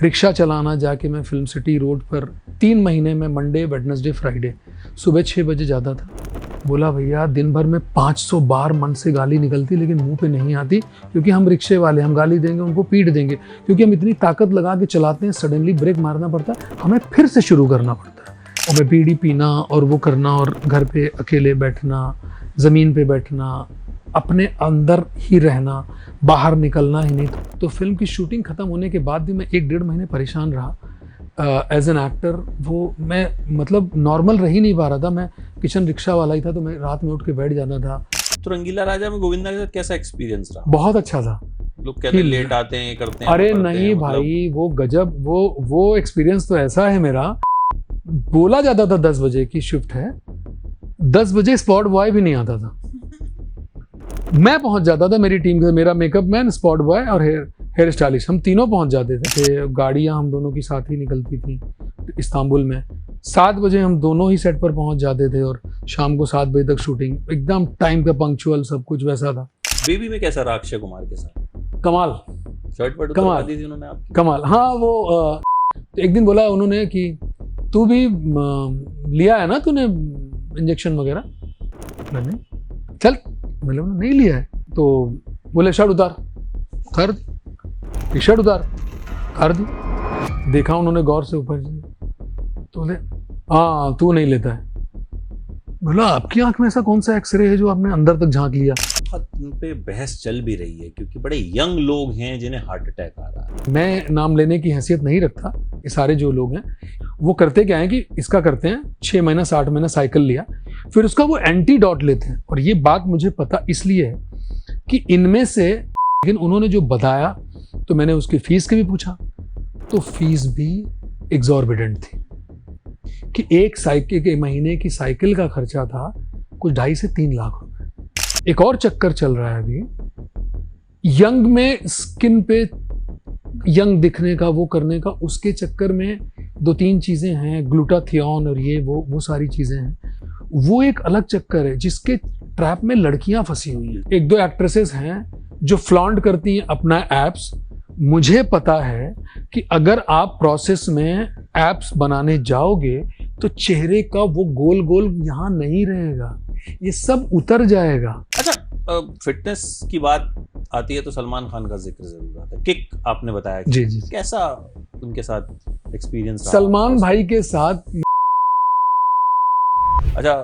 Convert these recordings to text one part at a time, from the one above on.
Rickshaw चलाना जाके मैं फिल्म सिटी रोड पर 3 महीने में मंडे वेडनेसडे फ्राइडे सुबह 6 बजे जाता था। बोला भैया दिन भर में 500 बार मन से गाली निकलती लेकिन मुंह पे नहीं आती, क्योंकि हम रिक्शे वाले, हम गाली देंगे उनको पीट देंगे, क्योंकि हम इतनी ताकत लगा के चलाते हैं, सडनली ब्रेक मारना पड़ता है, हमें फिर से शुरू करना पड़ता है। और मैं बीड़ी पीना और वो करना और घर पे अकेले बैठना, ज़मीन पे बैठना, अपने अंदर ही रहना, बाहर निकलना ही नहीं। तो फिल्म की शूटिंग ख़त्म होने के बाद भी मैं 1-1.5 महीने परेशान रहा एज एन एक्टर। वो मैं मतलब नॉर्मल रह ही नहीं पा रहा था। मैं किचन रिक्शा वाला ही था, तो मैं रात में उठ के बैठ जाना था। तो रंगीला राजा में गोविंदा के साथ कैसा एक्सपीरियंस रहा? बहुत अच्छा था। लोग कहते हैं लेट आते हैं, करते हैं। अरे नहीं भाई, वो गजब, वो एक्सपीरियंस तो ऐसा है मेरा। बोला जाता था 10 बजे की शिफ्ट है, 10 बजे स्पॉट बॉय भी नहीं आता था, मैं पहुंच जाता था। मेरी टीम के, मेरा मेकअप मैन, स्पॉट बॉय और हेयर स्टाइलिस्ट, हम तीनों पहुंच जाते थे। गाड़ियां हम दोनों की साथ ही निकलती थी इस्तांबुल में। 7 बजे हम दोनों ही सेट पर पहुंच जाते थे और शाम को 7 बजे तक शूटिंग, एकदम टाइम पे पंक्चुअल, सब कुछ वैसा था। बेबी में कैसा रहा अक्षय कुमार के साथ? कमाल, शर्ट पर कमाल दी थी उन्होंने आपकी? कमाल। हाँ, वो एक दिन बोला उन्होंने कि तू भी लिया है ना तूने इंजेक्शन वगैरह? मैंने चल, मतलब नहीं लिया है। तो बोले शर्ट उतार, कर दी, टी शर्ट उतार, कर दी। देखा उन्होंने गौर से ऊपर, तो बोले हाँ तू नहीं लेता है। बोला आपकी आंख में ऐसा कौन सा एक्सरे है जो आपने अंदर तक झांक लिया? इन पे बहस चल भी रही है क्योंकि बड़े यंग लोग हैं जिन्हें हार्ट अटैक आ रहा है। मैं नाम लेने की हैसियत नहीं रखता। ये सारे जो लोग हैं वो करते क्या है कि इसका करते हैं 6 महीना 60 महीना साइकिल लिया, फिर उसका वो एंटीडोट लेते हैं। और ये बात मुझे पता इसलिए है कि इनमें से, लेकिन उन्होंने जो बताया तो मैंने उसकी फीस के भी पूछा, तो फीस भी एग्जॉर्बिडेंट थी कि एक साइकिल के महीने की साइकिल का खर्चा था कुछ 2.5 से 3 लाख रुपए। एक और चक्कर चल रहा है अभी यंग में, स्किन पे यंग दिखने का, वो करने का, उसके चक्कर में 2-3 चीजें हैं, ग्लूटाथियोन और ये वो सारी चीजें हैं। वो एक अलग चक्कर है जिसके ट्रैप में लड़कियां फंसी हुई हैं। 1-2 एक्ट्रेसेस हैं जो फ्लॉन्ट करती हैं अपना एप्स। मुझे पता है कि अगर आप प्रोसेस में एप्स बनाने जाओगे तो चेहरे का वो गोल गोल यहाँ नहीं रहेगा, ये सब उतर जाएगा। अच्छा, फिटनेस की बात आती है तो सलमान खान का जिक्र जरूर आता है। किक आपने बताया कि जी। कैसा उनके साथ एक्सपीरियंस रहा? सलमान भाई के साथ, अच्छा,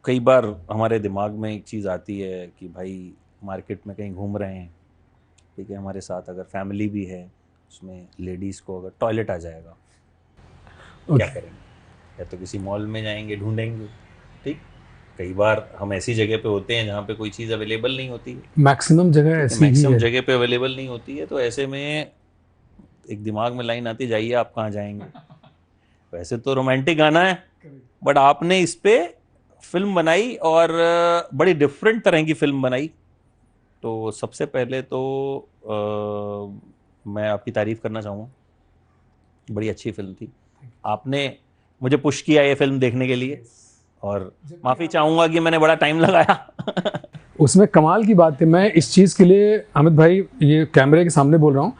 कई बार हमारे दिमाग में एक चीज़ आती है कि भाई मार्केट में कहीं घूम रहे हैं, ठीक है, हमारे साथ अगर फैमिली भी है, उसमें लेडीज़ को अगर टॉयलेट आ जाएगा क्या करेंगे? या तो किसी मॉल में जाएंगे, ढूंढेंगे, ठीक। कई बार हम ऐसी जगह पे होते हैं जहाँ पे कोई चीज़ अवेलेबल नहीं होती है, मैक्सिमम जगह ऐसी ही है, मैक्सिमम जगह पे अवेलेबल नहीं होती है। तो ऐसे में एक दिमाग में लाइन आती, जाइए आप कहाँ जाएंगे। वैसे तो रोमांटिक गाना है, बट आपने इस पे फिल्म बनाई और बड़ी डिफरेंट तरह की फिल्म बनाई। तो सबसे पहले तो मैं आपकी तारीफ करना चाहूँगा, बड़ी अच्छी फिल्म थी। आपने मुझे पुश किया ये फिल्म देखने के लिए, और माफ़ी चाहूँगा कि मैंने बड़ा टाइम लगाया। उसमें कमाल की बात है। मैं इस चीज़ के लिए अमित भाई ये कैमरे के सामने बोल रहा हूँ,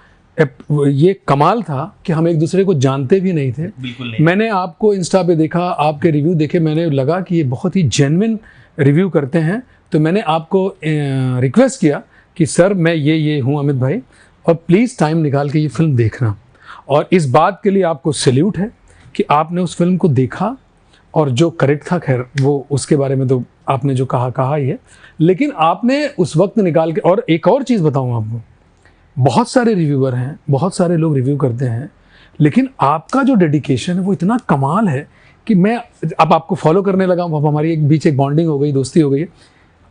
ये कमाल था कि हम एक दूसरे को जानते भी नहीं थे। बिल्कुल नहीं। मैंने आपको इंस्टा पे देखा, आपके रिव्यू देखे, मैंने लगा कि ये बहुत ही जेन्युइन रिव्यू करते हैं, तो मैंने आपको रिक्वेस्ट किया कि सर मैं ये हूँ अमित भाई, और प्लीज़ टाइम निकाल के ये फिल्म देखना। और इस बात के लिए आपको सैल्यूट है कि आपने उस फिल्म को देखा, और जो करेक्ट था, खैर वो उसके बारे में तो आपने जो कहा ही है, लेकिन आपने उस वक्त निकाल के। और एक और चीज़ बताऊँ आपको, बहुत सारे रिव्यूअर हैं, बहुत सारे लोग रिव्यू करते हैं, लेकिन आपका जो डेडिकेशन है वो इतना कमाल है कि मैं अब आपको फॉलो करने लगा। अब हमारी एक बीच एक बॉन्डिंग हो गई, दोस्ती हो गई।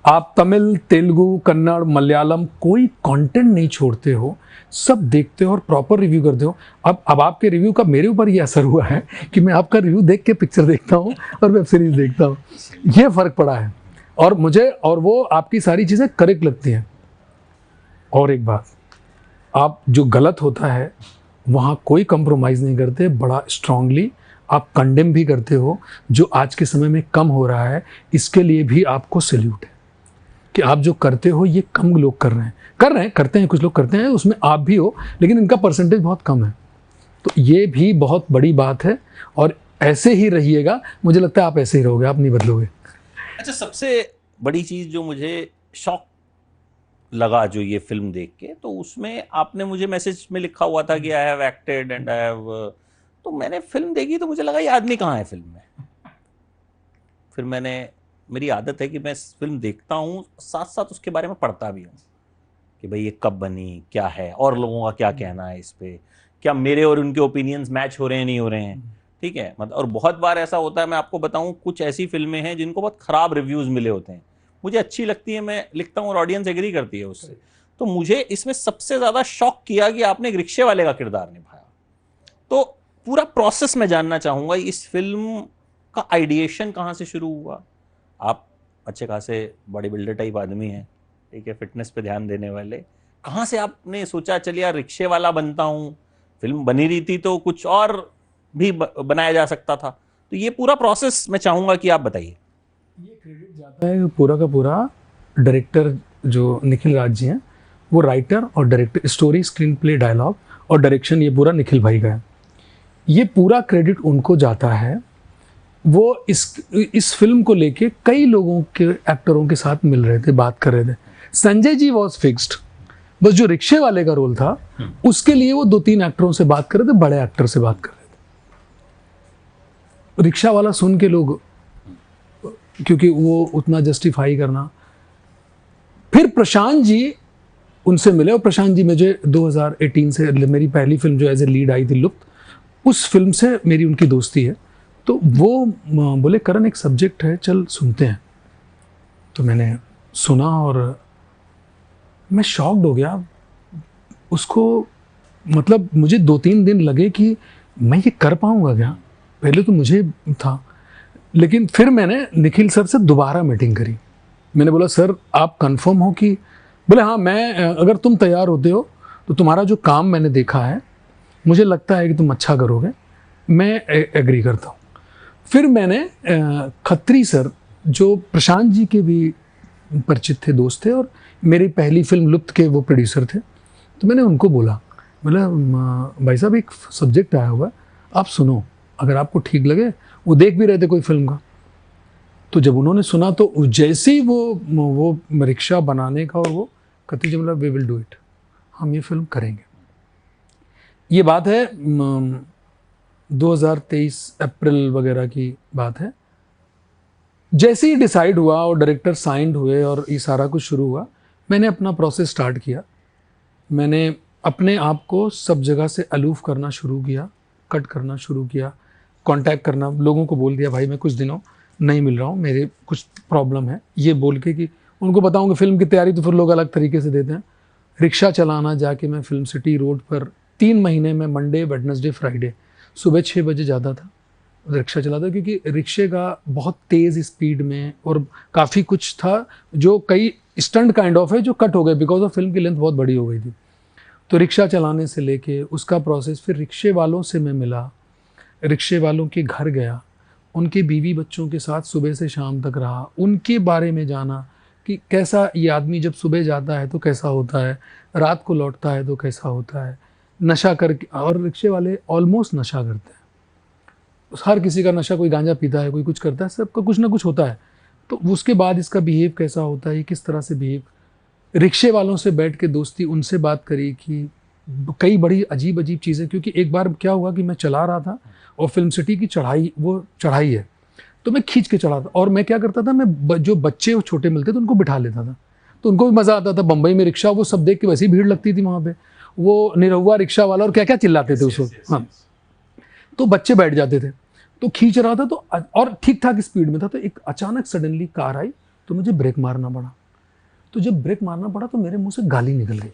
आप तमिल, तेलुगु, कन्नड़, मलयालम कोई कंटेंट नहीं छोड़ते हो, सब देखते हो और प्रॉपर रिव्यू करते हो। अब आपके रिव्यू का मेरे ऊपर ये असर हुआ है कि मैं आपका रिव्यू देख के पिक्चर देखता हूँ और वेब सीरीज देखता हूँ, ये फ़र्क पड़ा है। और मुझे, और वो आपकी सारी चीज़ें करेक्ट लगती हैं। और एक बात, आप जो गलत होता है वहाँ कोई कंप्रोमाइज़ नहीं करते, बड़ा स्ट्रांगली आप कंडेम भी करते हो। जो आज के समय में कम हो रहा है, इसके लिए भी आपको सैल्यूट है कि आप जो करते हो ये कम लोग करते हैं, कुछ लोग करते हैं, उसमें आप भी हो, लेकिन इनका परसेंटेज बहुत कम है। तो ये भी बहुत बड़ी बात है और ऐसे ही रहिएगा, मुझे लगता है आप ऐसे ही रहोगे, आप नहीं बदलोगे। अच्छा, सबसे बड़ी चीज़ जो मुझे शॉक लगा जो ये फिल्म देख के, तो उसमें आपने मुझे मैसेज में लिखा हुआ था कि I have acted and I have, तो मैंने फिल्म देखी तो मुझे लगा ये आदमी कहाँ है फिल्म में। फिर मेरी आदत है कि मैं फिल्म देखता हूँ साथ साथ उसके बारे में पढ़ता भी हूँ कि भाई ये कब बनी, क्या है, और लोगों का क्या कहना है इस पे, क्या मेरे और उनके ओपिनियंस मैच हो रहे हैं नहीं हो रहे हैं, ठीक है। मतलब और बहुत बार ऐसा होता है, मैं आपको बताऊं, कुछ ऐसी फिल्में हैं जिनको बहुत खराब रिव्यूज मिले होते हैं, मुझे अच्छी लगती है, मैं लिखता हूँ और ऑडियंस एग्री करती है उससे। तो मुझे इसमें सबसे ज्यादा शॉक किया कि आपने एक रिक्शे वाले का किरदार निभाया। तो पूरा प्रोसेस मैं जानना चाहूंगा, इस फिल्म का आइडिएशन कहाँ से शुरू हुआ? आप अच्छे खासे बॉडी बिल्डर टाइप आदमी हैं, ठीक है, फिटनेस पे ध्यान देने वाले, कहाँ से आपने सोचा चलिए यार रिक्शे वाला बनता हूँ? फिल्म बनी रही थी तो कुछ और भी बनाया जा सकता था, तो ये पूरा प्रोसेस मैं चाहूंगा कि आप बताइए। ये क्रेडिट जाता है पूरा का पूरा डायरेक्टर जो निखिल राज जी हैं, वो राइटर और director, story, screen play, dialogue और डायरेक्शन ये पूरा निखिल भाई का है। ये पूरा क्रेडिट उनको जाता है। वो इस फिल्म को लेके कई लोगों के एक्टरों के साथ मिल रहे थे, बात कर रहे थे। संजय जी वॉज फिक्स्ड, बस जो रिक्शे वाले का रोल था उसके लिए वो 2-3 एक्टरों से बात कर रहे थे, बड़े एक्टर से बात कर रहे थे। रिक्शा वाला सुन के लोग, क्योंकि वो उतना जस्टिफाई करना, फिर प्रशांत जी उनसे मिले और प्रशांत जी मुझे 2018 से, मेरी पहली फिल्म जो एज ए लीड आई थी लुप्त, उस फिल्म से मेरी उनकी दोस्ती है। तो वो बोले करण एक सब्जेक्ट है, चल सुनते हैं। तो मैंने सुना और मैं शॉक्ड हो गया। उसको मतलब मुझे 2-3 दिन लगे कि मैं ये कर पाऊंगा क्या, पहले तो मुझे था। लेकिन फिर मैंने निखिल सर से दोबारा मीटिंग करी। मैंने बोला सर आप कंफर्म हो कि, बोले हाँ, मैं अगर तुम तैयार होते हो तो तुम्हारा जो काम मैंने देखा है मुझे लगता है कि तुम अच्छा करोगे, मैं एग्री करता हूँ। फिर मैंने खत्री सर जो प्रशांत जी के भी परिचित थे, दोस्त थे, और मेरी पहली फिल्म लुप्त के वो प्रोड्यूसर थे, तो मैंने उनको बोला भाई साहब एक सब्जेक्ट आया हुआ है, आप सुनो, अगर आपको ठीक लगे। वो देख भी रहे थे कोई फिल्म का। तो जब उन्होंने सुना तो जैसे ही वो रिक्शा बनाने का, और वो खत्री जी मतलब वी विल डू इट, हम ये फिल्म करेंगे। ये बात है 2023 अप्रैल वगैरह की बात है। जैसे ही डिसाइड हुआ और डायरेक्टर साइंड हुए और ये सारा कुछ शुरू हुआ, मैंने अपना प्रोसेस स्टार्ट किया। मैंने अपने आप को सब जगह से अलूफ करना शुरू किया, कट करना शुरू किया, कांटेक्ट करना, लोगों को बोल दिया भाई मैं कुछ दिनों नहीं मिल रहा हूँ, मेरे कुछ प्रॉब्लम है, ये बोल के कि उनको बताऊँगा। फिल्म की तैयारी तो फिर लोग अलग तरीके से देते हैं। रिक्शा चलाना जाके मैं फिल्म सिटी रोड पर 3 महीने में मंडे, वेडनेसडे, फ्राइडे सुबह 6 बजे जाता था, रिक्शा चलाता, क्योंकि रिक्शे का बहुत तेज़ स्पीड में और काफ़ी कुछ था जो कई स्टंट काइंड ऑफ है जो कट हो गए बिकॉज ऑफ फिल्म की लेंथ बहुत बड़ी हो गई थी। तो रिक्शा चलाने से लेके उसका प्रोसेस, फिर रिक्शे वालों से मैं मिला, रिक्शे वालों के घर गया, उनके बीवी बच्चों के साथ सुबह से शाम तक रहा, उनके बारे में जाना कि कैसा ये आदमी जब सुबह जाता है तो कैसा होता है, रात को लौटता है तो कैसा होता है, नशा करके, और रिक्शे वाले ऑलमोस्ट नशा करते हैं। हर किसी का नशा, कोई गांजा पीता है, कोई कुछ करता है, सबका कुछ ना कुछ होता है। तो उसके बाद इसका बिहेव कैसा होता है, किस तरह से बिहेव, रिक्शे वालों से बैठ के दोस्ती, उनसे बात करी कि कई बड़ी अजीब अजीब चीज़ें। क्योंकि एक बार क्या हुआ कि मैं चला रहा था और फिल्म सिटी की चढ़ाई, वो चढ़ाई है, तो मैं खींच के चढ़ा था। और मैं क्या करता था, मैं जो बच्चे छोटे मिलते तो उनको बिठा लेता था, तो उनको भी मज़ा आता था। बम्बई में रिक्शा, वो सब देख के वैसी भीड़ लगती थी वहाँ पे, वो निरहुआ रिक्शा वाला और क्या क्या चिल्लाते थे उस वक्त। हाँ, तो बच्चे बैठ जाते थे, तो खींच रहा था, तो और ठीक ठाक स्पीड में था। तो एक अचानक सडनली कार आई तो मुझे ब्रेक मारना पड़ा। तो जब ब्रेक मारना पड़ा तो मेरे मुंह से गाली निकल गई।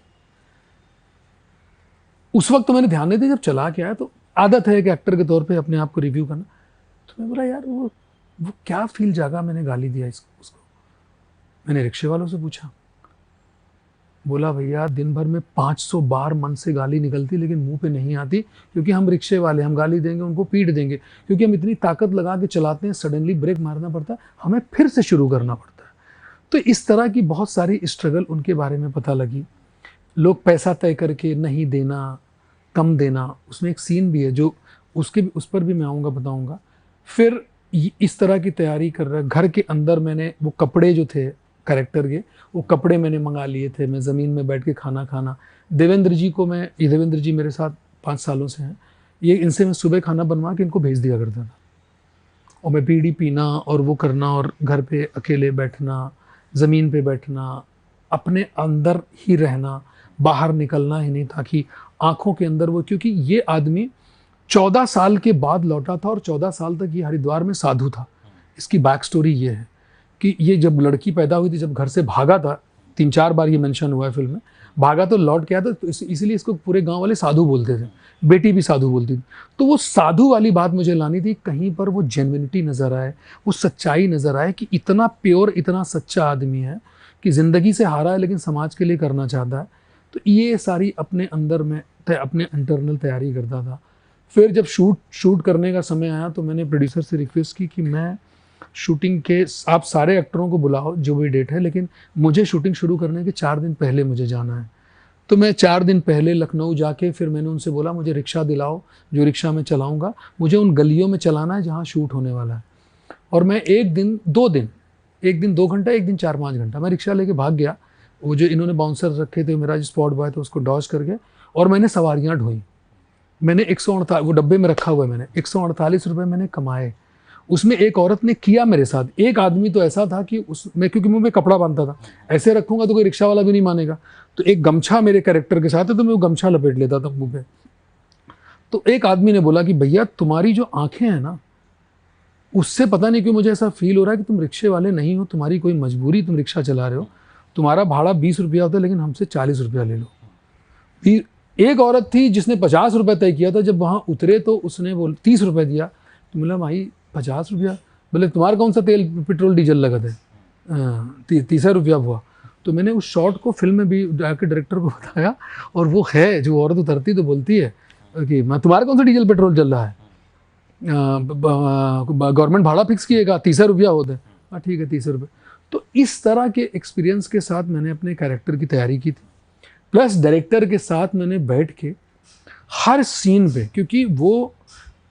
उस वक्त तो मैंने ध्यान नहीं दिया, जब चला के आया तो आदत है कि एक्टर के तौर पे अपने आप को रिव्यू करना। तो मैं बोला यार वो क्या फील जागा, मैंने गाली दिया उसको। मैंने रिक्शे वालों से पूछा, बोला भैया दिन भर में 500 बार मन से गाली निकलती लेकिन मुंह पे नहीं आती, क्योंकि हम रिक्शे वाले, हम गाली देंगे उनको पीट देंगे, क्योंकि हम इतनी ताकत लगा के चलाते हैं, सडनली ब्रेक मारना पड़ता है, हमें फिर से शुरू करना पड़ता है। तो इस तरह की बहुत सारी स्ट्रगल उनके बारे में पता लगी। लोग पैसा तय करके नहीं देना, कम देना, उसमें एक सीन भी है जो उस पर भी मैं आऊँगा, बताऊँगा। फिर इस तरह की तैयारी कर रहा, घर के अंदर मैंने वो कपड़े जो थे कैरेक्टर के, वो कपड़े मैंने मंगा लिए थे, मैं ज़मीन में बैठ के खाना खाना। देवेंद्र जी को मैं, ये देवेंद्र जी मेरे साथ 5 सालों से हैं, ये इनसे मैं सुबह खाना बनवा के इनको भेज दिया करता था, और मैं बीड़ी पीना और वो करना, और घर पे अकेले बैठना, ज़मीन पे बैठना, अपने अंदर ही रहना, बाहर निकलना ही नहीं, ताकि आँखों के अंदर वो, क्योंकि ये आदमी 14 साल के बाद लौटा था और 14 साल तक ये हरिद्वार में साधु था। इसकी बैक स्टोरी ये है कि ये जब लड़की पैदा हुई थी, जब घर से भागा था, 3-4 बार ये मेंशन हुआ है फिल्म में, भागा तो लौट के आया था, तो इसीलिए इसको पूरे गांव वाले साधु बोलते थे, बेटी भी साधु बोलती थी। तो वो साधु वाली बात मुझे लानी थी, कहीं पर वो जेन्युइनिटी नज़र आए, वो सच्चाई नज़र आए कि इतना प्योर, इतना सच्चा आदमी है कि ज़िंदगी से हारा है लेकिन समाज के लिए करना चाहता है। तो ये सारी अपने अंदर में अपने इंटरनल तैयारी करता था। फिर जब शूट करने का समय आया तो मैंने प्रोड्यूसर से रिक्वेस्ट की कि मैं शूटिंग के, आप सारे एक्टरों को बुलाओ जो भी डेट है, लेकिन मुझे शूटिंग शुरू करने के 4 दिन पहले मुझे जाना है। तो मैं 4 दिन पहले लखनऊ जाके फिर मैंने उनसे बोला मुझे रिक्शा दिलाओ, जो रिक्शा मैं चलाऊंगा, मुझे उन गलियों में चलाना है जहाँ शूट होने वाला है। और मैं एक दिन 2 घंटा, एक दिन 4-5 घंटा मैं रिक्शा लेके भाग गया। वो जो इन्होंने बाउंसर रखे थे, मेरा जो स्पॉट बॉय था, उसको डॉज करके, और मैंने सवारियाँ ढोई। मैंने 148, वो डब्बे में रखा हुआ है, मैंने 148 रुपये मैंने कमाए। उसमें एक औरत ने किया मेरे साथ, एक आदमी तो ऐसा था कि मैं, क्योंकि मुंह में कपड़ा बांधता था, ऐसे रखूंगा तो कोई रिक्शा वाला भी नहीं मानेगा, तो एक गमछा मेरे कैरेक्टर के साथ है, तो मैं वो गमछा लपेट लेता था मुंह पे। तो एक आदमी ने बोला कि भैया तुम्हारी जो आंखें हैं ना, उससे पता नहीं क्यों मुझे ऐसा फील हो रहा है कि तुम रिक्शे वाले नहीं हो, तुम्हारी कोई मजबूरी, तुम रिक्शा चला रहे हो, तुम्हारा भाड़ा 20 रुपया होता है लेकिन हमसे 40 रुपया ले लो। फिर एक औरत थी जिसने 50 रुपये तय किया था, जब वहाँ उतरे तो उसने 30 रुपये दिया। तो बोला भाई 50 रुपया, बोले तुम्हारा कौन सा तेल पेट्रोल डीजल लगा था, 30 रुपया हुआ। तो मैंने उस शॉट को फिल्म में भी जाके डायरेक्टर को बताया, और वो है जो औरत उतरती तो बोलती है कि मैं, तुम्हारा कौन सा डीजल पेट्रोल चल रहा है, गवर्नमेंट भाड़ा फिक्स किएगा, 30 रुपया होता है। हाँ ठीक है 30 रुपये। तो इस तरह के एक्सपीरियंस के साथ मैंने अपने कैरेक्टर की तैयारी की थी, प्लस डायरेक्टर के साथ मैंने बैठ के हर सीन पे, क्योंकि वो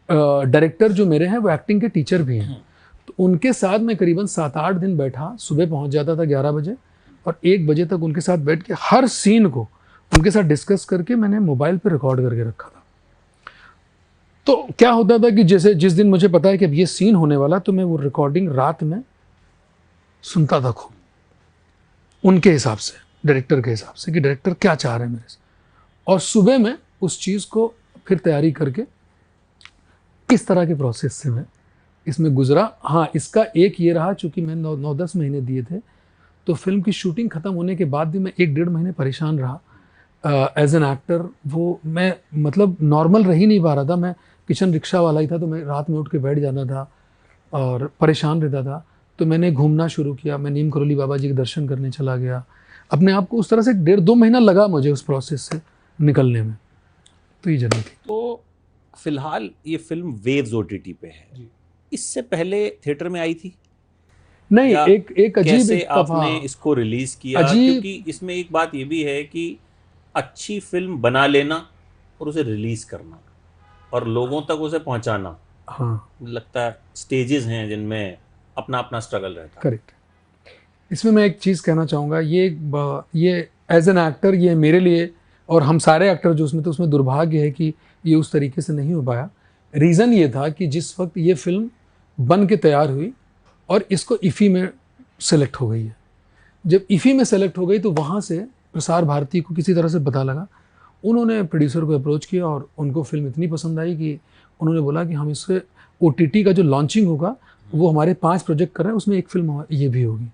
डायरेक्टर जो मेरे हैं वो एक्टिंग के टीचर भी हैं, तो उनके साथ मैं करीबन 7-8 दिन बैठा, सुबह पहुंच जाता था 11 बजे, और 1 बजे तक उनके साथ बैठ के हर सीन को उनके साथ डिस्कस करके मैंने मोबाइल पे रिकॉर्ड करके रखा था। तो क्या होता था कि जैसे जिस दिन मुझे पता है कि अब ये सीन होने वाला, तो मैं वो रिकॉर्डिंग रात में सुनता था खूब, उनके हिसाब से, डायरेक्टर के हिसाब से कि डायरेक्टर क्या चाह रहे हैं मेरे से, और सुबह में उस चीज़ को फिर तैयारी करके किस तरह के प्रोसेस से मैं इसमें गुजरा। हाँ, इसका एक ये रहा, चूँकि मैं 9-10 महीने दिए थे, तो फिल्म की शूटिंग ख़त्म होने के बाद भी मैं 1-1.5 महीने परेशान रहा एज एन एक्टर। वो मैं मतलब नॉर्मल रह ही नहीं पा रहा था, मैं किचन रिक्शा वाला ही था, तो मैं रात में उठ के बैठ जाना था और परेशान रहता था। तो मैंने घूमना शुरू किया, मैं नीम करोली बाबा जी के दर्शन करने चला गया, अपने आप को उस तरह से 1.5-2 महीना लगा मुझे उस प्रोसेस से निकलने में। तो ये जर्नी थी। तो फिलहाल ये फिल्म वेव्स OTT पे है, इससे पहले थिएटर में आई थी नहीं? एक अजीब, कैसे आपने इसको रिलीज किया? अजीब, क्योंकि इसमें एक बात ये भी है कि अच्छी फिल्म बना लेना और उसे रिलीज करना और लोगों तक उसे पहुंचाना, हाँ लगता है स्टेजेस हैं जिनमें अपना अपना स्ट्रगल रहता है। करेक्ट। इसमें मैं एक चीज़ कहना चाहूँगा, ये एज एन एक्टर, ये मेरे लिए और हम सारे एक्टर जो उसमें थे, उसमें दुर्भाग्य है कि ये उस तरीके से नहीं हो पाया। रीज़न ये था कि जिस वक्त ये फिल्म बन के तैयार हुई और इसको इफ़ी में सेलेक्ट हो गई है, जब इफ़ी में सेलेक्ट हो गई तो वहाँ से प्रसार भारती को किसी तरह से पता लगा, उन्होंने प्रोड्यूसर को अप्रोच किया और उनको फिल्म इतनी पसंद आई कि उन्होंने बोला कि हम इससे OTT का जो लॉन्चिंग होगा वो हमारे 5 प्रोजेक्ट कर रहे हैं, उसमें एक फिल्म ये भी होगी।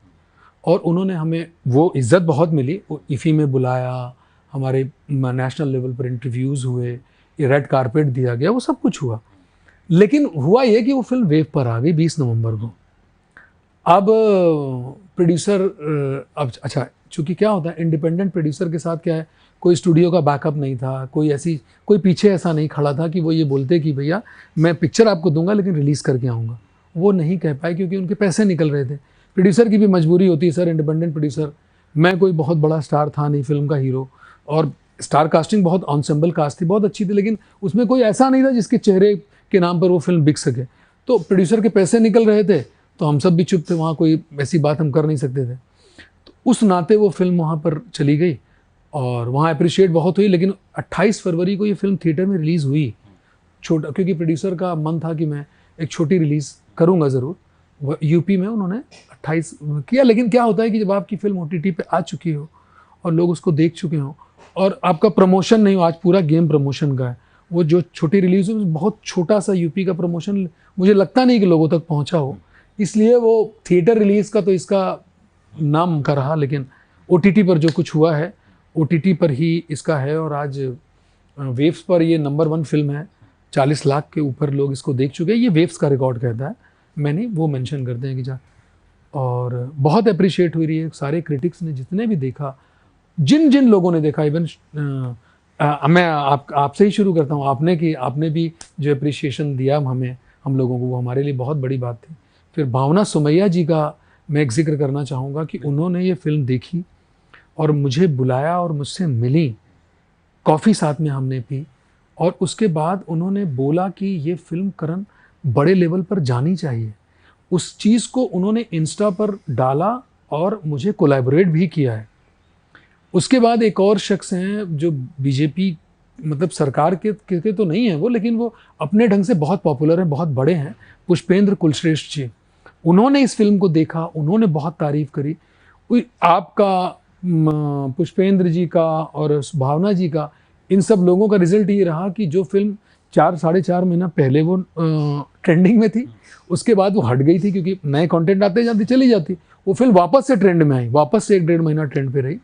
और उन्होंने हमें वो इज़्ज़त बहुत मिली, वो इफ़ी में बुलाया, हमारे नेशनल लेवल पर इंटरव्यूज़ हुए, ये रेड कारपेट दिया गया, वो सब कुछ हुआ। लेकिन हुआ ये कि वो फिल्म वेव पर आ गई 20 नवंबर को। अब प्रोड्यूसर, अब अच्छा, चूँकि क्या होता है इंडिपेंडेंट प्रोड्यूसर के साथ, क्या है, कोई स्टूडियो का बैकअप नहीं था, कोई पीछे ऐसा नहीं खड़ा था कि वो ये बोलते कि भैया मैं पिक्चर आपको दूंगा लेकिन रिलीज़ करके आऊँगा। वो नहीं कह पाए क्योंकि उनके पैसे निकल रहे थे। प्रोड्यूसर की भी मजबूरी होती है सर, इंडिपेंडेंट प्रोड्यूसर, मैं कोई बहुत बड़ा स्टार था नहीं, फिल्म का हीरो, और स्टार कास्टिंग बहुत ऑनसेम्बल कास्ट थी, बहुत अच्छी थी, लेकिन उसमें कोई ऐसा नहीं था जिसके चेहरे के नाम पर वो फिल्म बिक सके। तो प्रोड्यूसर के पैसे निकल रहे थे तो हम सब भी चुप थे, वहाँ कोई ऐसी बात हम कर नहीं सकते थे। तो उस नाते वो फिल्म वहाँ पर चली गई और वहाँ अप्रिशिएट बहुत हुई। लेकिन 28 फरवरी को ये फिल्म थिएटर में रिलीज़ हुई, छोटा, क्योंकि प्रोड्यूसर का मन था कि मैं एक छोटी रिलीज़ करूँगा ज़रूर। वो यूपी में उन्होंने 28 किया। लेकिन क्या होता है कि जब आपकी फिल्म OTT पे आ चुकी हो और लोग उसको देख चुके हों और आपका प्रमोशन नहीं हो, आज पूरा गेम प्रमोशन का है, वो जो छोटी रिलीज़ हुई बहुत छोटा सा यूपी का प्रमोशन मुझे लगता नहीं कि लोगों तक पहुंचा हो, इसलिए वो थिएटर रिलीज़ का तो इसका नाम का रहा। लेकिन OTT पर जो कुछ हुआ है, OTT पर ही इसका है। और आज वेव्स पर ये नंबर 1 फिल्म है, 40 लाख के ऊपर लोग इसको देख चुके हैं। ये वेव्स का रिकॉर्ड कहता है, मैंने वो मेंशन करते हैं कि जा, और बहुत अप्रिशिएट हुई रही है। सारे क्रिटिक्स ने जितने भी देखा, जिन जिन लोगों ने देखा, इवन मैं आपसे ही शुरू करता हूँ, आपने भी जो अप्रिशिएशन दिया हमें, हम लोगों को, वो हमारे लिए बहुत बड़ी बात थी। फिर भावना सुमैया जी का मैं एक जिक्र करना चाहूँगा कि उन्होंने ये फिल्म देखी और मुझे बुलाया और मुझसे मिली, कॉफ़ी साथ में हमने पी, और उसके बाद उन्होंने बोला कि ये फिल्म करण बड़े लेवल पर जानी चाहिए। उस चीज़ को उन्होंने इंस्टा पर डाला और मुझे कोलैबोरेट भी किया है। उसके बाद एक और शख्स हैं जो बीजेपी, मतलब सरकार के तो नहीं है वो, लेकिन वो अपने ढंग से बहुत पॉपुलर हैं, बहुत बड़े हैं, पुष्पेंद्र कुलश्रेष्ठ जी। उन्होंने इस फिल्म को देखा, उन्होंने बहुत तारीफ करी। आपका, पुष्पेंद्र जी का और भावना जी का, इन सब लोगों का रिजल्ट ये रहा कि जो फिल्म 4-4.5 महीना पहले वो ट्रेंडिंग में थी, उसके बाद वो हट गई थी क्योंकि नए कंटेंट आते जाते चली जाती, वो फिल्म वापस से ट्रेंड में आई, वापस से 1-1.5 महीना ट्रेंड पे रही।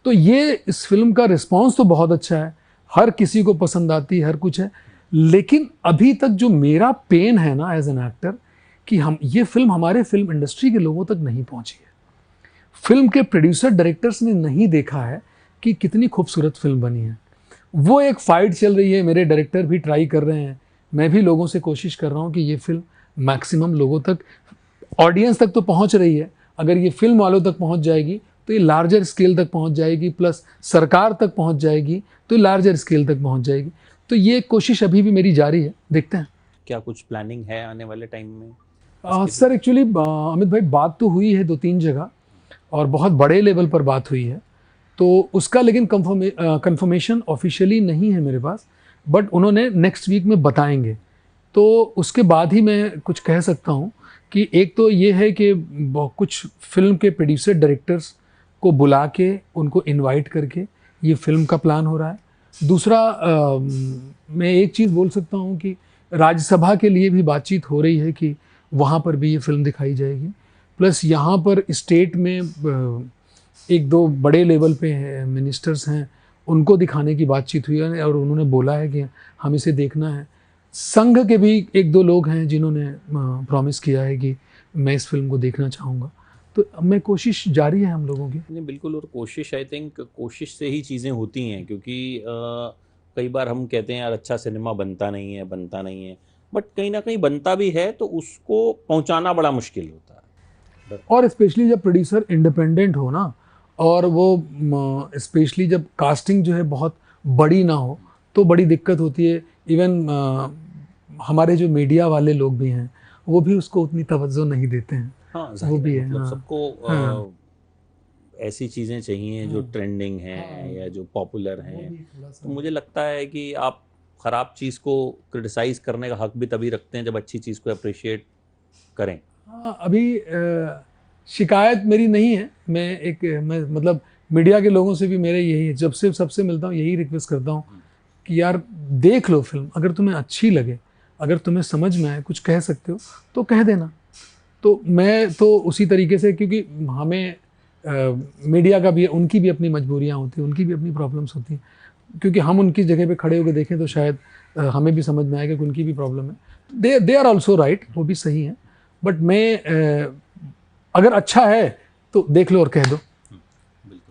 तो ये इस फिल्म का रिस्पांस तो बहुत अच्छा है, हर किसी को पसंद आती है, हर कुछ है। लेकिन अभी तक जो मेरा पेन है ना एज एन एक्टर, कि हम ये फिल्म हमारे फिल्म इंडस्ट्री के लोगों तक नहीं पहुंची है। फिल्म के प्रोड्यूसर डायरेक्टर्स ने नहीं देखा है कि कितनी खूबसूरत फिल्म बनी है। वो एक फाइट चल रही है, मेरे डायरेक्टर भी ट्राई कर रहे हैं, मैं भी लोगों से कोशिश कर रहा हूँ कि ये फिल्म मैक्सिमम लोगों तक, ऑडियंस तक तो पहुँच रही है, अगर ये फिल्म वालों तक पहुँच जाएगी तो ये लार्जर स्केल तक पहुँच जाएगी, प्लस सरकार तक पहुँच जाएगी तो ये लार्जर स्केल तक पहुँच जाएगी। तो ये कोशिश अभी भी मेरी जारी है, देखते हैं। क्या कुछ प्लानिंग है आने वाले टाइम में? सर एक्चुअली अमित भाई, बात तो हुई है 2-3 जगह और बहुत बड़े लेवल पर बात हुई है, तो उसका लेकिन कंफर्मेशन ऑफिशियली नहीं है मेरे पास, बट उन्होंने नेक्स्ट वीक में बताएंगे, तो उसके बाद ही मैं कुछ कह सकता हूँ कि एक तो ये है कि कुछ फिल्म के प्रोड्यूसर डायरेक्टर्स को बुला के उनको इनवाइट करके ये फिल्म का प्लान हो रहा है। दूसरा, मैं एक चीज़ बोल सकता हूँ कि राज्यसभा के लिए भी बातचीत हो रही है कि वहाँ पर भी ये फिल्म दिखाई जाएगी। प्लस यहाँ पर स्टेट में 1-2 बड़े लेवल पे मिनिस्टर्स हैं, उनको दिखाने की बातचीत हुई है और उन्होंने बोला है कि हम इसे देखना है। संघ के भी 1-2 लोग हैं जिन्होंने प्रॉमिस किया है कि मैं इस फिल्म को देखना चाहूँगा। तो अब मैं, कोशिश जारी है हम लोगों की। नहीं, बिल्कुल। और कोशिश, आई थिंक कोशिश से ही चीज़ें होती हैं, क्योंकि कई बार हम कहते हैं यार अच्छा सिनेमा बनता नहीं है, बट कहीं ना कहीं बनता भी है तो उसको पहुंचाना बड़ा मुश्किल होता है। और स्पेशली जब प्रोड्यूसर इंडिपेंडेंट हो ना, और वो स्पेशली जब कास्टिंग जो है बहुत बड़ी ना हो, तो बड़ी दिक्कत होती है। इवन हमारे जो मीडिया वाले लोग भी हैं, वो भी उसको उतनी तवज्जो नहीं देते हैं। हाँ, वो भी है, मतलब हाँ। सबको हाँ। ऐसी चीज़ें चाहिए जो ट्रेंडिंग हैं या जो पॉपुलर हैं। तो मुझे लगता है कि आप ख़राब चीज़ को क्रिटिसाइज़ करने का हक भी तभी रखते हैं जब अच्छी चीज़ को अप्रिशिएट करें। हाँ, अभी शिकायत मेरी नहीं है। मैं मतलब मीडिया के लोगों से भी मेरे यही है, जब से सबसे मिलता हूँ यही रिक्वेस्ट करता हूँ कि यार देख लो फिल्म, अगर तुम्हें अच्छी लगे, अगर तुम्हें समझ में आए, कुछ कह सकते हो तो कह देना। तो मैं तो उसी तरीके से, क्योंकि हमें मीडिया का भी, उनकी भी अपनी मजबूरियाँ होती हैं, उनकी भी अपनी प्रॉब्लम्स होती हैं, क्योंकि हम उनकी जगह पे खड़े होकर देखें तो शायद हमें भी समझ में आएगा कि उनकी भी प्रॉब्लम है। दे आर ऑल्सो राइट, वो भी सही है। बट मैं अगर अच्छा है तो देख लो और कह दो,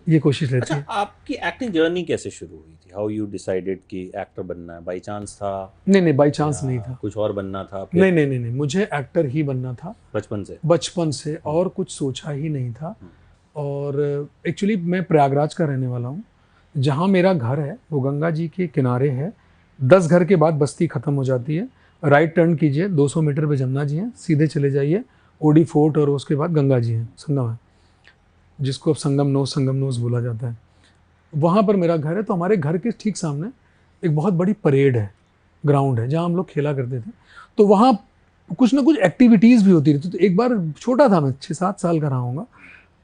ये कोशिश रहती अच्छा, है। आपकी एक्टिंग जर्नी कैसे शुरू हुई थी? हाउ यू डिसाइडेड कि एक्टर बनना है? बाई चांस था? नहीं, बाई चांस नहीं था। कुछ और बनना था? फिर नहीं, मुझे एक्टर ही बनना था बचपन से, और कुछ सोचा ही नहीं था। और एक्चुअली मैं प्रयागराज का रहने वाला हूँ, जहाँ मेरा घर है वो गंगा जी के किनारे है। 10 घर के बाद बस्ती ख़त्म हो जाती है, राइट टर्न कीजिए, 200 मीटर पे जमुना जी हैं, सीधे चले जाइए, ओडी फोर्ट और उसके बाद गंगा जी हैं, संगम है, जिसको अब संगम नोस बोला जाता है। वहाँ पर मेरा घर है। तो हमारे घर के ठीक सामने एक बहुत बड़ी परेड है, ग्राउंड है जहाँ हम लोग खेला करते थे। तो वहाँ कुछ ना कुछ एक्टिविटीज़ भी होती रहती। तो एक बार छोटा था मैं, 6-7 साल का रहा हूँगा,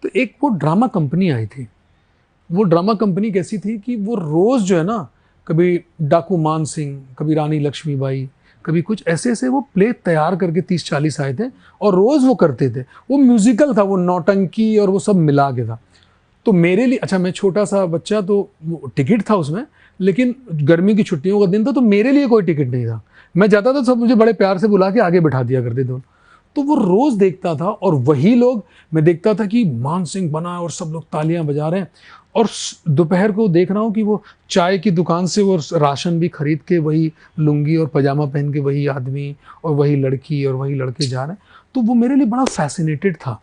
तो एक वो ड्रामा कंपनी आई थी। वो ड्रामा कंपनी कैसी थी कि वो रोज़ जो है ना, कभी डाकू मान सिंह, कभी रानी लक्ष्मीबाई, कभी कुछ ऐसे ऐसे वो प्ले तैयार करके 30-40 आए थे और रोज़ वो करते थे। वो म्यूजिकल था, वो नौटंकी और वो सब मिला के था। तो मेरे लिए, अच्छा मैं छोटा सा बच्चा, तो वो टिकट था उसमें, लेकिन गर्मी की छुट्टियों का दिन था, तो मेरे लिए कोई टिकट नहीं था। मैं जाता था, सब मुझे बड़े प्यार से बुला के आगे बैठा दिया करते थे। तो वो रोज़ देखता था और वही लोग, मैं देखता था कि मान सिंह बना है और सब लोग तालियां बजा रहे हैं, और दोपहर को देख रहा हूँ कि वो चाय की दुकान से वो राशन भी खरीद के वही लुंगी और पजामा पहन के वही आदमी और वही लड़की और वही लड़के जा रहे हैं। तो वो मेरे लिए बड़ा फैसिनेटेड था।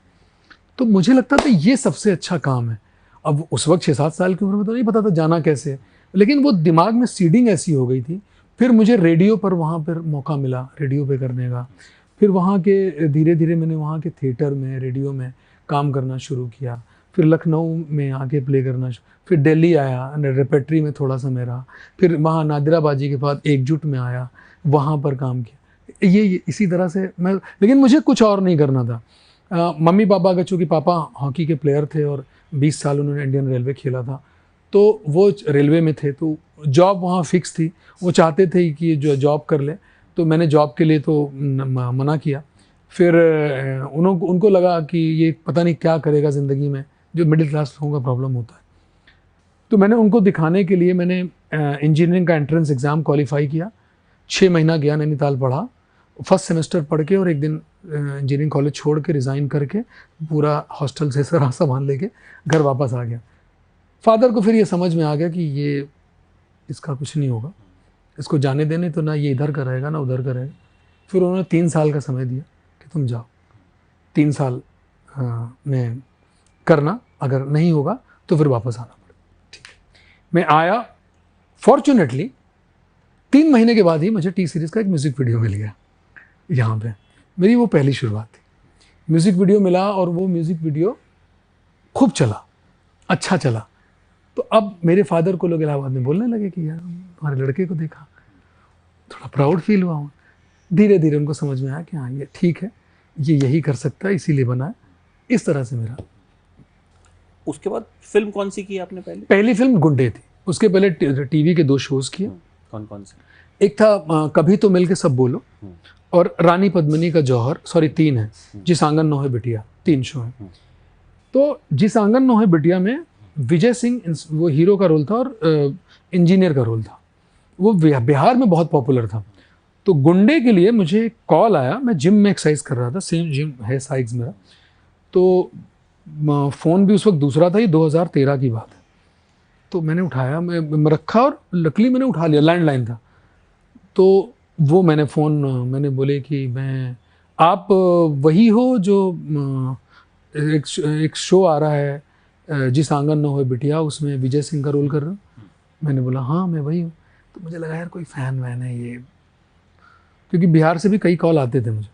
तो मुझे लगता था ये सबसे अच्छा काम है। अब उस वक्त 6-7 साल की उम्र में तो नहीं पता था जाना कैसे है, लेकिन वो दिमाग में सीडिंग ऐसी हो गई थी। फिर मुझे रेडियो पर वहाँ पर मौका मिला रेडियो पे करने का। फिर वहाँ के धीरे धीरे मैंने वहाँ के थिएटर में, रेडियो में काम करना शुरू किया। फिर लखनऊ में आके प्ले करना, फिर दिल्ली आया, रेपेट्री में थोड़ा सा मैं रहा। फिर वहाँ नादिराबाजी के बाद एकजुट में आया, वहाँ पर काम किया। ये इसी तरह से मैं, लेकिन मुझे कुछ और नहीं करना था। मम्मी पापा का, चूँकि पापा हॉकी के प्लेयर थे और 20 साल उन्होंने इंडियन रेलवे खेला था, तो वो रेलवे में थे, तो जॉब वहाँ फिक्स थी। वो चाहते थे कि जो जॉब कर ले, तो मैंने जॉब के लिए तो मना किया। फिर उनको लगा कि ये पता नहीं क्या करेगा ज़िंदगी में, जो मिडिल क्लास लोगों का प्रॉब्लम होता है। तो मैंने उनको दिखाने के लिए मैंने इंजीनियरिंग का एंट्रेंस एग्ज़ाम क्वालिफाई किया। 6 महीना गया नैनीताल, पढ़ा, फर्स्ट सेमेस्टर पढ़ के, और एक दिन इंजीनियरिंग कॉलेज छोड़ के रिज़ाइन करके पूरा हॉस्टल से सारा सामान लेके घर वापस आ गया। फादर को फिर ये समझ में आ गया कि ये, इसका कुछ नहीं होगा, इसको जाने देने, तो ना ये इधर का रहेगा ना उधर का रहेगा। फिर उन्होंने 3 साल का समय दिया कि तुम जाओ, 3 साल में करना, अगर नहीं होगा तो फिर वापस आना पड़ेगा। ठीक है, मैं आया। फॉर्चुनेटली 3 महीने के बाद ही मुझे टी सीरीज़ का एक म्यूज़िक वीडियो मिल गया। यहाँ पे मेरी वो पहली शुरुआत थी, म्यूज़िक वीडियो मिला, और वो म्यूज़िक वीडियो खूब चला, अच्छा चला। तो अब मेरे फादर को लोग इलाहाबाद में बोलने लगे कि यार हमारे लड़के को देखा, थोड़ा प्राउड फील हुआ हूँ। धीरे धीरे उनको समझ में आया कि हाँ ये ठीक है, ये यही कर सकता है, इसीलिए बना है। इस तरह से मेरा। उसके बाद फिल्म कौन सी की आपने पहले? पहली फिल्म गुंडे थी। उसके पहले टीवी के 2 शोज़ किए। कौन कौन से? एक था कभी तो मिल के सब बोलो, और रानी पद्मिनी का जौहर, सॉरी 3 है, जिस आंगन नोहे बिटिया, 3 शो हैं। तो जिस आंगन नोहे बिटिया में विजय सिंह वो हीरो का रोल था और इंजीनियर का रोल था। वो बिहार में बहुत पॉपुलर था। तो गुंडे के लिए मुझे कॉल आया, मैं जिम में एक्सरसाइज कर रहा था, सेम जिम है साइक्स मेरा। तो फ़ोन भी उस वक्त दूसरा था, ये 2013 की बात है। तो मैंने उठाया, मैं रखा, और लकली मैंने उठा लिया, लैंडलाइन था। तो वो मैंने फ़ोन, मैंने बोले कि आप वही हो जो एक शो आ रहा है जिस आंगन न होए बिटिया, उसमें विजय सिंह का रोल कर रहा हूँ। मैंने बोला हाँ मैं वही हूँ। तो मुझे लगा यार कोई फ़ैन वैन है ये, क्योंकि बिहार से भी कई कॉल आते थे मुझे।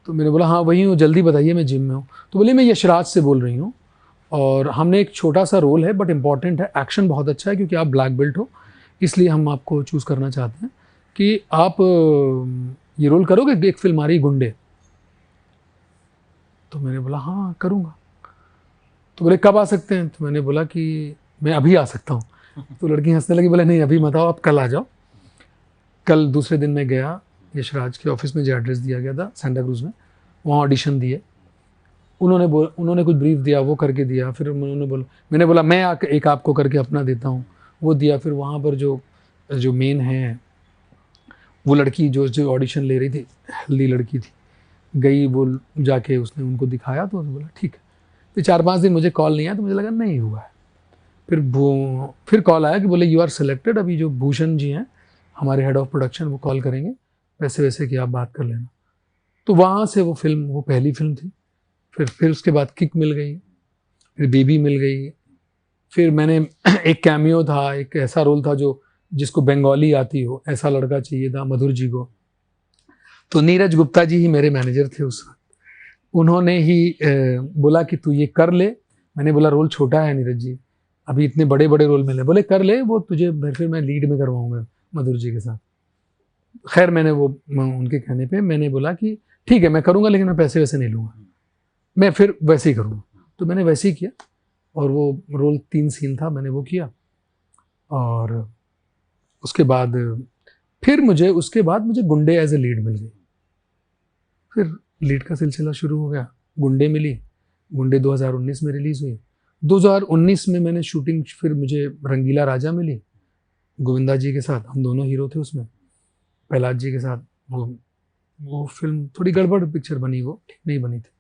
तो मैंने बोला हाँ वही हूँ, जल्दी बताइए, मैं जिम में हूँ। तो बोले मैं यशराज से बोल रही हूँ, और हमने एक छोटा सा रोल है बट इम्पॉर्टेंट है, एक्शन बहुत अच्छा है क्योंकि आप ब्लैक बेल्ट हो, इसलिए हम आपको चूज़ करना चाहते हैं कि आप ये रोल करोगे। एक फिल्म आ रही गुंडे। तो मैंने बोला हाँ करूँगा। तो बोले कब आ सकते हैं? तो मैंने बोला कि मैं अभी आ सकता हूँ। तो लड़की हंसने लगी, बोले नहीं अभी मत आओ, आप कल आ जाओ। कल दूसरे दिन मैं गया यशराज के ऑफिस में, जो एड्रेस दिया गया था सेंटा क्रूज में, वहाँ ऑडिशन दिए। उन्होंने कुछ ब्रीफ दिया, वो करके दिया। फिर मैंने बोला मैं एक आपको करके अपना देता हूँ, वो दिया। फिर वहाँ पर जो मेन है वो लड़की जो ऑडिशन ले रही थी, हेल्दी लड़की थी, गई, वो जाके उसने उनको दिखाया। तो बोला ठीक है। फिर 4-5 दिन मुझे कॉल नहीं आया, तो मुझे लगा नहीं हुआ है। फिर कॉल आया कि बोले यू आर सेलेक्टेड, अभी जो भूषण जी हैं हमारे हेड ऑफ प्रोडक्शन, वो कॉल करेंगे, वैसे वैसे कि आप बात कर लेना। तो वहाँ से वो पहली फिल्म थी। फिर उसके बाद किक मिल गई, फिर बेबी मिल गई, फिर मैंने एक कैमियो था, एक ऐसा रोल था जो जिसको बंगाली आती हो, ऐसा लड़का चाहिए था मधुर जी को। तो नीरज गुप्ता जी ही मेरे मैनेजर थे उस वक्त। उन्होंने ही बोला कि तू ये कर ले। मैंने बोला रोल छोटा है नीरज जी, अभी इतने बड़े बड़े रोल मिले। बोले कर ले, वो तुझे फिर मैं लीड में करवाऊंगा मधुर जी के साथ। खैर मैंने वो उनके कहने पे मैंने बोला कि ठीक है मैं करूँगा, लेकिन मैं पैसे वैसे नहीं लूँगा, मैं फिर वैसे ही करूँगा। तो मैंने वैसे ही किया, और वो रोल 3 सीन था, मैंने वो किया। और उसके बाद फिर मुझे गुंडे एज ए लीड मिल गई। फिर लीड का सिलसिला शुरू हो गया, गुंडे मिली। गुंडे 2019 में रिलीज़ हुई। 2019 में मैंने शूटिंग, फिर मुझे रंगीला राजा मिली गोविंदा जी के साथ, हम दोनों हीरो थे उसमें, प्रहलाद जी के साथ। वो फिल्म थोड़ी गड़बड़ पिक्चर बनी, वो ठीक नहीं बनी थी।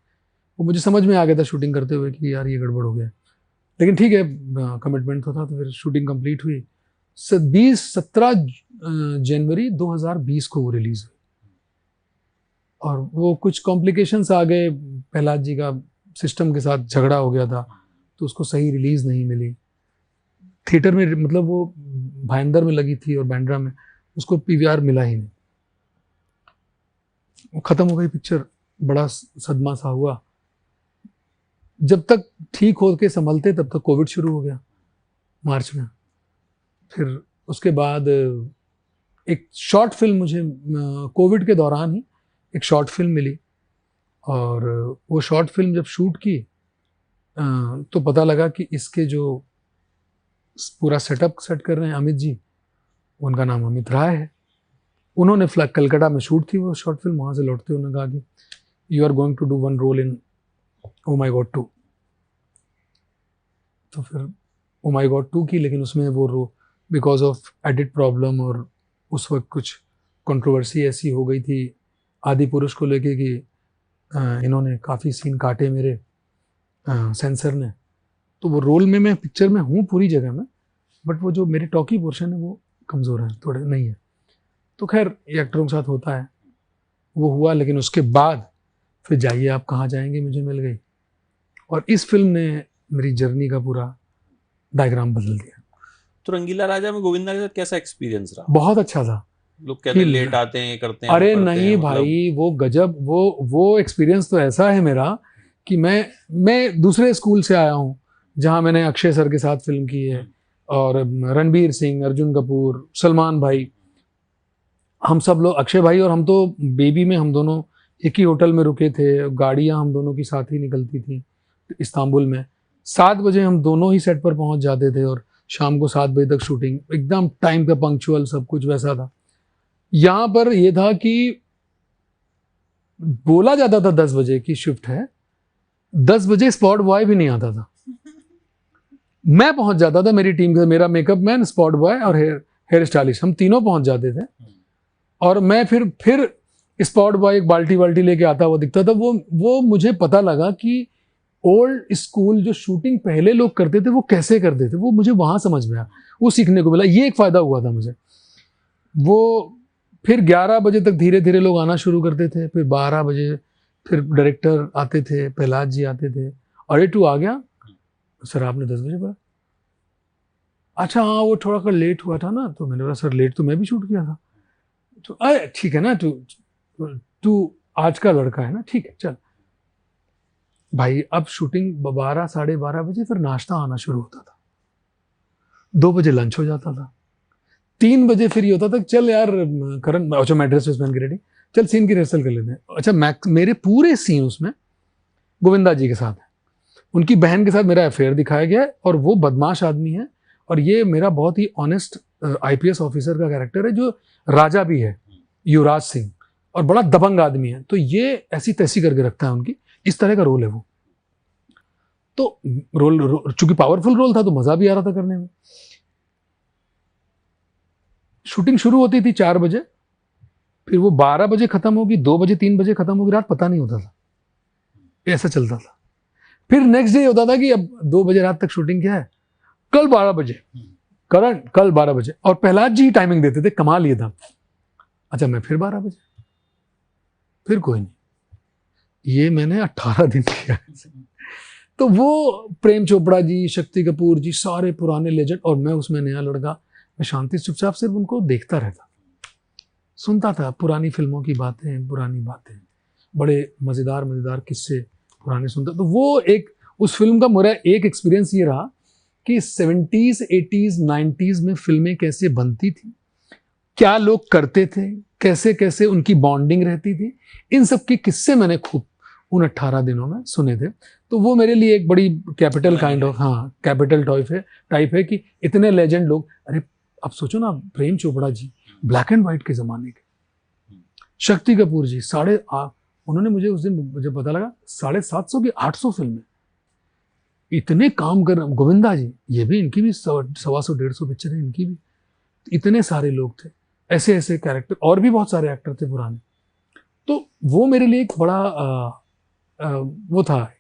वो मुझे समझ में आ गया था शूटिंग करते हुए कि यार ये गड़बड़ हो गया, लेकिन ठीक है कमिटमेंट तो था। तो फिर शूटिंग कंप्लीट हुई। 17 जनवरी 2020 को वो रिलीज़ हुई, और वो कुछ कॉम्प्लिकेशंस आ गए, प्रहलाद जी का सिस्टम के साथ झगड़ा हो गया था, तो उसको सही रिलीज़ नहीं मिली थिएटर में। मतलब वो भाईंदर में लगी थी और बांद्रा में, उसको पीवीआर मिला ही नहीं, वो ख़त्म हो गई पिक्चर। बड़ा सदमा सा हुआ। जब तक ठीक हो के संभलते तब तक कोविड शुरू हो गया मार्च में। फिर उसके बाद एक शॉर्ट फिल्म मुझे कोविड के दौरान ही एक शॉर्ट फिल्म मिली, और वो शॉर्ट फिल्म जब शूट की तो पता लगा कि इसके जो पूरा सेटअप सेट कर रहे हैं अमित जी, उनका नाम अमित राय है। उन्होंने कलकत्ता में शूट थी वो शॉर्ट फिल्म, वहाँ से लौटते उन्होंने कहा कि you are going to do one role in Oh My God 2। तो फिर ओ माई गॉड 2 की, लेकिन उसमें वो बिकॉज ऑफ एडिट प्रॉब्लम, और उस वक्त कुछ कंट्रोवर्सी ऐसी हो गई थी आदि पुरुष को लेके कि इन्होंने काफ़ी सीन काटे मेरे सेंसर ने। तो वो रोल में मैं पिक्चर में हूँ पूरी जगह में, बट वो जो मेरे टॉकी पोर्शन है वो कमज़ोर है, थोड़े नहीं है। तो खैर ये एक्टरों के साथ होता है, वो हुआ। लेकिन उसके बाद फिर जाइए आप कहाँ जाएंगे मुझे मिल गई, और इस फिल्म ने मेरी जर्नी का पूरा डायग्राम बदल दिया। तो रंगीला राजा में गोविंदा के साथ कैसा एक्सपीरियंस रहा? बहुत अच्छा था। लोग कहते हैं लेट आते हैं, ये करते हैं, अरे वो करते नहीं हैं, मतलब भाई, वो गजब, वो एक्सपीरियंस तो ऐसा है मेरा कि मैं दूसरे स्कूल से आया हूँ, जहाँ मैंने अक्षय सर के साथ फिल्म की है, और रणबीर सिंह, अर्जुन कपूर, सलमान भाई, हम सब लोग, अक्षय भाई और हम तो बेबी में हम दोनों एक ही होटल में रुके थे। गाड़ियाँ हम दोनों की साथ ही निकलती थी इस्तांबुल में। 7 बजे हम दोनों ही सेट पर पहुंच जाते थे, और शाम को 7 बजे तक शूटिंग, एकदम टाइम पे पंक्चुअल, सब कुछ वैसा था। यहाँ पर यह था कि बोला जाता था 10 बजे की शिफ्ट है, 10 बजे स्पॉट बॉय भी नहीं आता था। मैं पहुंच जाता था, मेरी टीम का, मेरा मेकअप मैन, स्पॉट बॉय और हेयर स्टाइलिस्ट, हम तीनों पहुंच जाते थे। और मैं फिर स्पॉट बॉय एक बाल्टी वाल्टी लेके आता हुआ दिखता था। वो मुझे पता लगा कि ओल्ड स्कूल जो शूटिंग पहले लोग करते थे वो कैसे करते थे, वो मुझे वहां समझ में आया, वो सीखने को मिला। ये एक फायदा हुआ था मुझे। वो फिर 11 बजे तक धीरे धीरे लोग आना शुरू करते थे, फिर 12 बजे फिर डायरेक्टर आते थे, प्रहलाद जी आते थे। अरे तू आ गया सर, आपने 10 बजे बोला। अच्छा हाँ, वो थोड़ा सा लेट हुआ था ना, तो मैंने बोला सर लेट तो मैं भी शूट किया था। तो अरे ठीक है ना, तू आज का लड़का है ना, ठीक है चल भाई। अब शूटिंग 12 साढ़े 12 बजे, फिर नाश्ता आना शुरू होता था, 2 बजे लंच हो जाता था, 3 बजे फिर ये होता था चल यार करण, अच्छा मैं ड्रेस पहन के रेडी, चल सीन की रिहर्सल कर लेते हैं। अच्छा मेरे पूरे सीन उसमें गोविंदा जी के साथ है, उनकी बहन के साथ मेरा अफेयर दिखाया गया है, और वो बदमाश आदमी है, और ये मेरा बहुत ही ऑनेस्ट आईपीएस ऑफिसर का कैरेक्टर है, जो राजा भी है, युवराज सिंह, और बड़ा दबंग आदमी है। तो ये ऐसी तैसी करके रखता है उनकी, इस तरह का रोल है वो। तो रोल चूंकि पावरफुल रोल था तो मजा भी आ रहा था करने में। शूटिंग शुरू होती थी 4 बजे, फिर वो 12 बजे खत्म होगी, 2 बजे 3 बजे खत्म होगी, रात पता नहीं होता था, ऐसा चलता था। फिर नेक्स्ट डे होता था कि अब 2 बजे रात तक शूटिंग क्या है, कल 12 बजे करण, कल 12 बजे, और प्रहलाद जी ही टाइमिंग देते थे, कमाल ये था। अच्छा मैं फिर 12 बजे, फिर कोई नहीं। ये मैंने 18 दिन किया। तो वो प्रेम चोपड़ा जी, शक्ति कपूर जी, सारे पुराने लेजेंड, और मैं उसमें नया लड़का। मैं शांति से चुपचाप सिर्फ उनको देखता रहता, सुनता था पुरानी फिल्मों की बातें, पुरानी बातें, बड़े मज़ेदार मज़ेदार किस्से पुराने सुनता। तो वो एक, उस फिल्म का मेरा एक एक्सपीरियंस ये रहा कि 70s 80s 90s में फिल्में कैसे बनती थी, क्या लोग करते थे, कैसे कैसे उनकी बॉन्डिंग रहती थी, इन सब के किस्से मैंने खूब उन 18 दिनों में सुने थे। तो वो मेरे लिए एक बड़ी कैपिटल काइंड ऑफ, हाँ, कैपिटल टाइप है कि इतने लेजेंड लोग। अरे अब सोचो ना, Prem Chopra ji black and white के ज़माने के, शक्ति कपूर जी उन्होंने मुझे उस दिन जब पता लगा 750 की 800 फिल्में, इतने काम कर। गोविंदा जी, ये भी, इनकी भी 125 150 पिक्चर है इनकी भी। इतने सारे लोग थे, ऐसे ऐसे कैरेक्टर, और भी बहुत सारे एक्टर थे पुराने। तो वो मेरे लिए एक बड़ा वो था,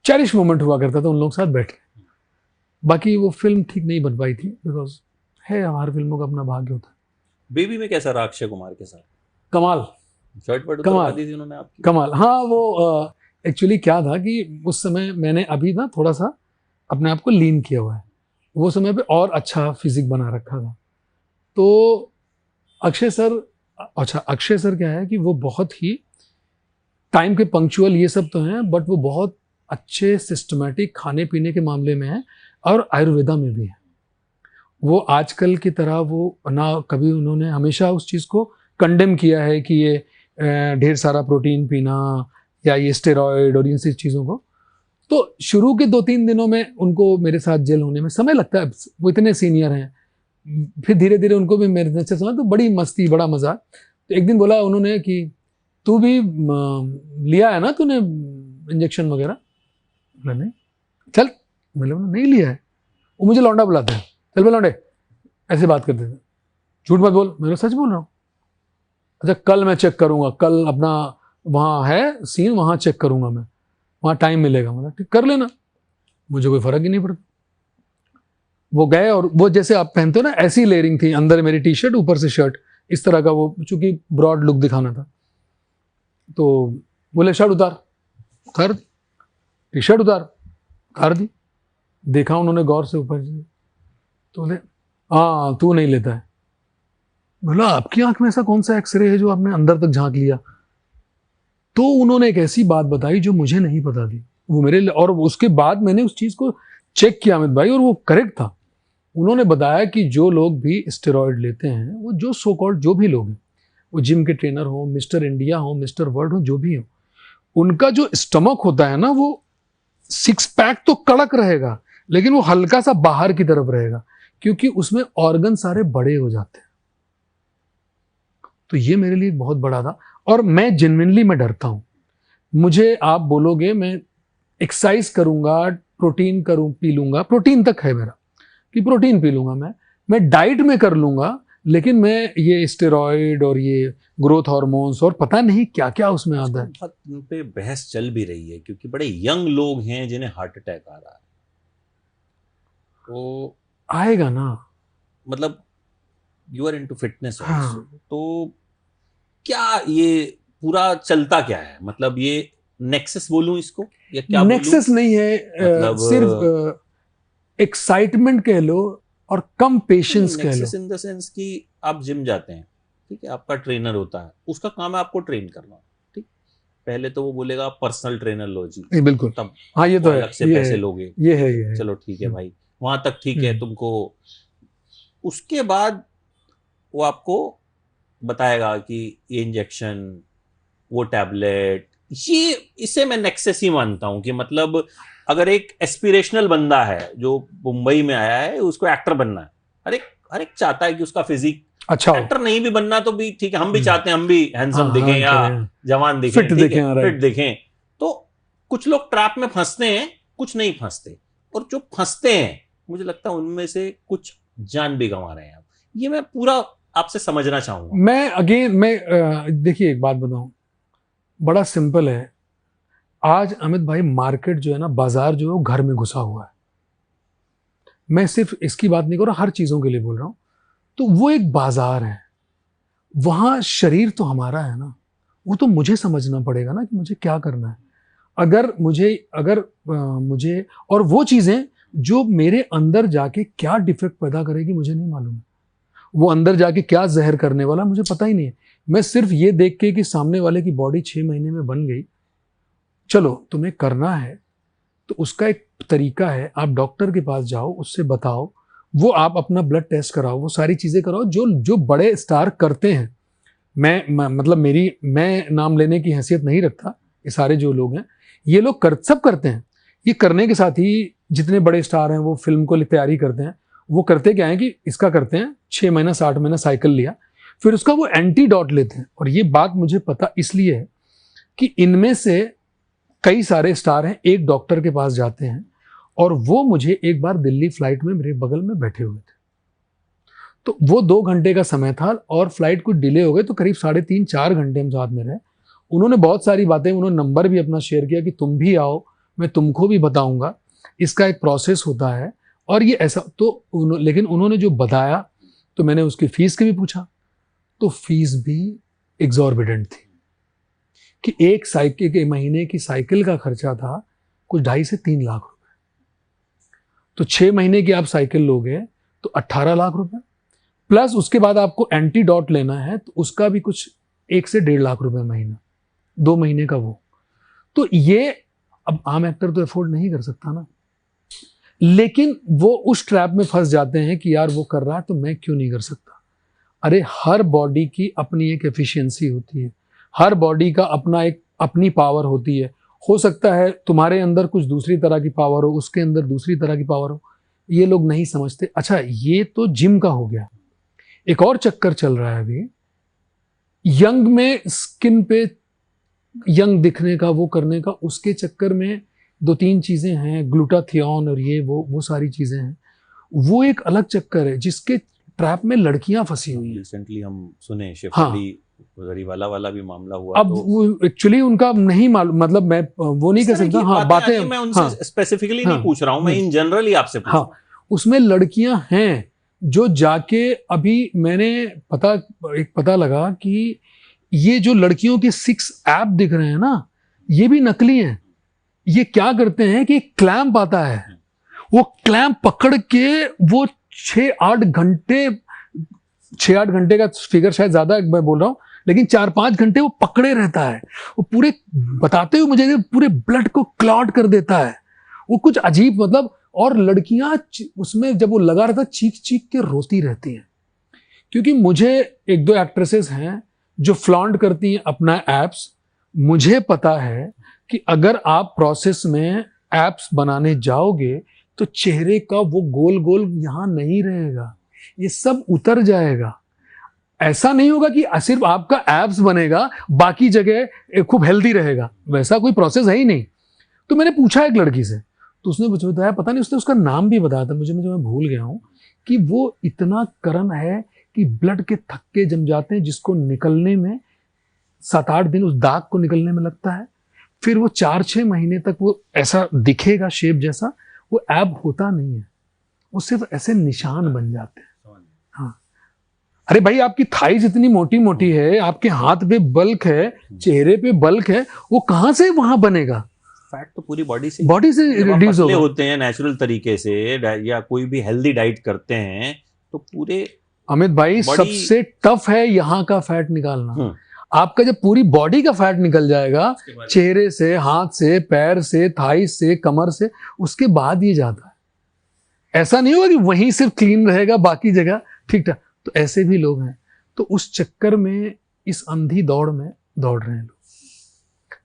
चेरिश मोमेंट हुआ करता था उन लोगों के साथ बैठ के। बाकी वो फिल्म ठीक नहीं बन पाई थी, बिकॉज है, हमारी फिल्मों का अपना भाग्य होता है। बेबी में कैसा रहा अक्षय कुमार के साथ? कमाल, शर्ट पर कमाल दी थी उन्होंने आपकी? कमाल। हाँ, वो एक्चुअली क्या था कि उस समय मैंने अभी ना थोड़ा सा अपने आप को लीन किया हुआ है, वो समय पे और अच्छा फिजिक बना रखा था। तो अक्षय सर क्या है कि वो बहुत ही टाइम के पंक्चुअल, ये सब तो हैं, बट वो बहुत अच्छे सिस्टमेटिक खाने पीने के मामले में है, और आयुर्वेदा में भी है। वो आजकल की तरह वो ना, कभी उन्होंने हमेशा उस चीज़ को कंडेम किया है कि ये ढेर सारा प्रोटीन पीना या ये स्टेरॉयड और इन सब चीज़ों को। तो शुरू के 2-3 दिनों में उनको मेरे साथ जेल होने में समय लगता है, वो इतने सीनियर हैं। फिर धीरे धीरे उनको भी मेरे नजर से समझ, तो बड़ी मस्ती, बड़ा मजा। तो एक दिन बोला उन्होंने कि तू भी लिया है ना तूने इंजेक्शन वगैरह? बोला नहीं। चल, मैंने बोला नहीं लिया है। वो मुझे लौंडा बुलाते हैं, चल बे लौंडे, ऐसे बात करते थे। झूठ मत बोल। मैं सच बोल रहा हूँ। अच्छा, कल मैं चेक करूंगा, कल अपना वहाँ है सीन, वहाँ चेक करूंगा मैं, वहाँ टाइम मिलेगा। मतलब ठीक, कर लेना, मुझे कोई फर्क ही नहीं पड़ता। वो गए, और वो जैसे आप पहनते हो ना, ऐसी लेयरिंग थी, अंदर मेरी टी शर्ट, ऊपर से शर्ट, इस तरह का, वो चूंकि ब्रॉड लुक दिखाना था। तो बोले शर्ट उतार दी, टी शर्ट उतार दी। देखा उन्होंने गौर से ऊपर से, तो बोले हाँ तू नहीं लेता है। बोला आपकी आंख में ऐसा कौन सा एक्सरे है जो आपने अंदर तक झांक लिया? तो उन्होंने एक ऐसी बात बताई जो मुझे नहीं पता थी, वो मेरे, और उसके बाद मैंने उस चीज को चेक किया अमित भाई, और वो करेक्ट था। उन्होंने बताया कि जो लोग भी स्टेरॉयड लेते हैं, वो जो सो कॉल्ड जो भी लोग हैं, वो जिम के ट्रेनर हो, मिस्टर इंडिया हो, मिस्टर वर्ल्ड हो, जो भी हो, उनका जो स्टमक होता है ना, वो 6 पैक तो कड़क रहेगा, लेकिन वो हल्का सा बाहर की तरफ रहेगा, क्योंकि उसमें ऑर्गन सारे बड़े हो जाते हैं। तो ये मेरे लिए बहुत बड़ा था, और मैं जेन्युइनली मैं डरता हूं। मुझे आप बोलोगे मैं एक्सरसाइज करूंगा, प्रोटीन पी लूंगा, प्रोटीन तक है मेरा कि प्रोटीन पी लूंगा, मैं डाइट में कर लूंगा, लेकिन मैं ये स्टेरॉइड और ये ग्रोथ हार्मोन्स और पता नहीं क्या क्या उसमें आता है। बहुत इन पे बहस चल भी रही है, क्योंकि बड़े यंग लोग हैं जिन्हें हार्ट अटैक आ रहा है। तो आएगा ना, मतलब यू आर इनटू फिटनेस हाँ। आल्सो, तो क्या ये पूरा चलता क्या है? मतलब ये नेक्सस बोलूं इसको, या क्या नेक्सस नहीं है, मतलब सिर्फ एक्साइटमेंट कह लो और कम पेशेंस कह लो। नेक्सस इन द सेंस कि आप जिम जाते हैं, ठीक है, आपका ट्रेनर होता है, उसका काम है आपको ट्रेन करना, ठीक। पहले तो वो बोलेगा आप पर्सनल ट्रेनर लो जी, बिल्कुल, तब हाँ ये तो है, अलग से ये पैसे है, लोगे, ये है। चलो ठीक है भाई, वहां तक ठीक है तुमको। उसके बाद वो आपको बताएगा कि ये इंजेक्शन, वो टैबलेट, ये इसे मैं नेक्सस ही मानता हूं कि मतलब अगर एक एस्पिरेशनल बंदा है जो मुंबई में आया है, उसको एक्टर बनना है, हर एक चाहता है कि उसका फिजिक अच्छा हो। एक्टर नहीं भी बनना तो भी ठीक है, हम भी चाहते हैं हम भी हैंडसम हाँ, दिखें हाँ, या करें, जवान दिखें, फिट ठीक दिखें, है, right। फिट दिखें। तो कुछ लोग ट्रैप में फंसते हैं, कुछ नहीं फंसते, और जो फंसते हैं मुझे लगता है उनमें से कुछ जान भी गंवा रहे हैं। ये मैं पूरा आपसे समझना चाहूंगा। मैं देखिए एक बात बताऊं, बड़ा सिंपल है। आज अमित भाई मार्केट जो है ना, बाजार जो है, वो घर में घुसा हुआ है। मैं सिर्फ इसकी बात नहीं कर रहा, हर चीजों के लिए बोल रहा हूं। तो वो एक बाजार है, वहां शरीर तो हमारा है ना, वो तो मुझे समझना पड़ेगा ना कि मुझे क्या करना है। मुझे और वो चीज़ें जो मेरे अंदर जाके क्या डिफेक्ट पैदा करेगी मुझे नहीं मालूम है। वो अंदर जाके क्या जहर करने वाला मुझे पता ही नहीं है। मैं सिर्फ ये देख के कि सामने वाले की बॉडी 6 महीने में बन गई, चलो तुम्हें करना है तो उसका एक तरीका है, आप डॉक्टर के पास जाओ, उससे बताओ, वो आप अपना ब्लड टेस्ट कराओ, वो सारी चीज़ें कराओ जो जो बड़े स्टार करते हैं। मतलब मैं नाम लेने की हैसियत नहीं रखता, ये सारे जो लोग हैं ये लोग सब करते हैं। ये करने के साथ ही जितने बड़े स्टार हैं वो फिल्म को तैयारी करते हैं, वो करते क्या है कि इसका करते हैं 6 महीना 60 महीना साइकिल लिया, फिर उसका वो एंटीडोट लेते हैं। और ये बात मुझे पता इसलिए है कि इनमें से कई सारे स्टार हैं, एक डॉक्टर के पास जाते हैं और वो मुझे एक बार दिल्ली फ्लाइट में मेरे बगल में बैठे हुए थे, तो वो 2 घंटे का समय था और फ्लाइट कुछ डिले हो गए तो करीब 3.5-4 घंटे हम साथ में रहे। उन्होंने बहुत सारी बातें, उन्होंने नंबर भी अपना शेयर किया कि तुम भी आओ, मैं तुमको भी बताऊंगा, इसका एक प्रोसेस होता है और ये ऐसा। तो लेकिन उन्होंने जो बताया तो मैंने उसकी फीस की भी पूछा, तो फीस भी एग्जॉर्बिडेंट थी कि एक साइकिल के महीने की साइकिल का खर्चा था कुछ 2.5 से 3 लाख रुपए। तो 6 महीने की आप साइकिल लोगे तो 18 लाख रुपए, प्लस उसके बाद आपको एंटीडोट लेना है तो उसका भी कुछ 1 से 1.5 लाख रुपए महीना, 2 महीने का वो। तो ये अब आम एक्टर तो अफोर्ड नहीं कर सकता ना, लेकिन वो उस ट्रैप में फंस जाते हैं कि यार वो कर रहा है तो मैं क्यों नहीं कर सकता। अरे हर बॉडी की अपनी एक एफिशिएंसी होती है, हर बॉडी का अपनी पावर होती है। हो सकता है तुम्हारे अंदर कुछ दूसरी तरह की पावर हो, उसके अंदर दूसरी तरह की पावर हो, ये लोग नहीं समझते। अच्छा, ये तो जिम का हो गया। एक और चक्कर चल रहा है अभी यंग में, स्किन पे यंग दिखने का, वो करने का, उसके चक्कर में 2-3 चीजें हैं, ग्लूटाथियोन और ये वो सारी चीजें हैं। वो एक अलग चक्कर है जिसके ट्रैप में लड़कियां फंसी हुई हैं। रिसेंटली हम सुने हाँ, गरीवाला वाला भी मामला हुआ। अब तो वो एक्चुअली उनका नहीं मालूम, मतलब मैं वो नहीं कह सकता। हाँ, बातें मैं उनसे हाँ, स्पेसिफिकली हाँ, नहीं पूछ रहा हूं, मैं इन जनरल ही आपसे पूछ रहा हाँ, उसमें लड़कियां हैं जो जाके, अभी मैंने पता लगा कि ये जो लड़कियों के 6 ऐप दिख रहे हैं ना, ये भी नकली हैं। ये क्या करते हैं कि क्लैंप आता है, वो क्लैंप पकड़ के वो 6-8 घंटे, 6-8 घंटे का फिगर शायद ज्यादा मैं बोल रहा हूं, लेकिन 4-5 घंटे वो पकड़े रहता है। वो पूरे बताते हुए मुझे पूरे ब्लड को क्लॉट कर देता है, वो कुछ अजीब, मतलब। और लड़कियां उसमें जब वो लगा रहता चीख चीख के रोती रहती हैं, क्योंकि मुझे 1-2 एक्ट्रेसेस हैं जो फ्लॉन्ट करती हैं अपना एप्स। मुझे पता है कि अगर आप प्रोसेस में एप्स बनाने जाओगे तो चेहरे का वो गोल गोल यहां नहीं रहेगा, ये सब उतर जाएगा। ऐसा नहीं होगा कि सिर्फ आपका एप्स बनेगा, बाकी जगह खूब हेल्दी रहेगा, वैसा कोई प्रोसेस है ही नहीं। तो मैंने पूछा एक लड़की से, तो उसने मुझे बताया, पता नहीं उसने उसका नाम भी बताया था मुझे, मैं भूल गया हूं, कि वो इतना कर्म है कि ब्लड के थक्के जम जाते हैं जिसको निकलने में 7-8 दिन, उस दाग को निकलने में लगता है। फिर वो 4-6 महीने तक वो ऐसा दिखेगा शेप जैसा, वो ऐब होता नहीं है, वो सिर्फ ऐसे निशान बन जाते हैं। हाँ, अरे भाई, आपकी थाइज इतनी मोटी मोटी है, आपके हाथ पे बल्क है, चेहरे पे बल्क है, वो कहां से वहां बनेगा? फैट तो पूरी बॉडी से रिड्यूस होगा। होते हैं नेचुरल तरीके से, या कोई भी हेल्दी डाइट करते हैं तो पूरे। अमित भाई, सबसे टफ है यहाँ का फैट निकालना। आपका जब पूरी बॉडी का फैट निकल जाएगा, चेहरे से, हाथ से, पैर से, थाई से, कमर से, उसके बाद ये जाता है। ऐसा नहीं होगा कि वहीं सिर्फ क्लीन रहेगा, बाकी जगह ठीक ठाक। तो ऐसे भी लोग हैं, तो उस चक्कर में, इस अंधी दौड़ में दौड़ रहे हैं लोग।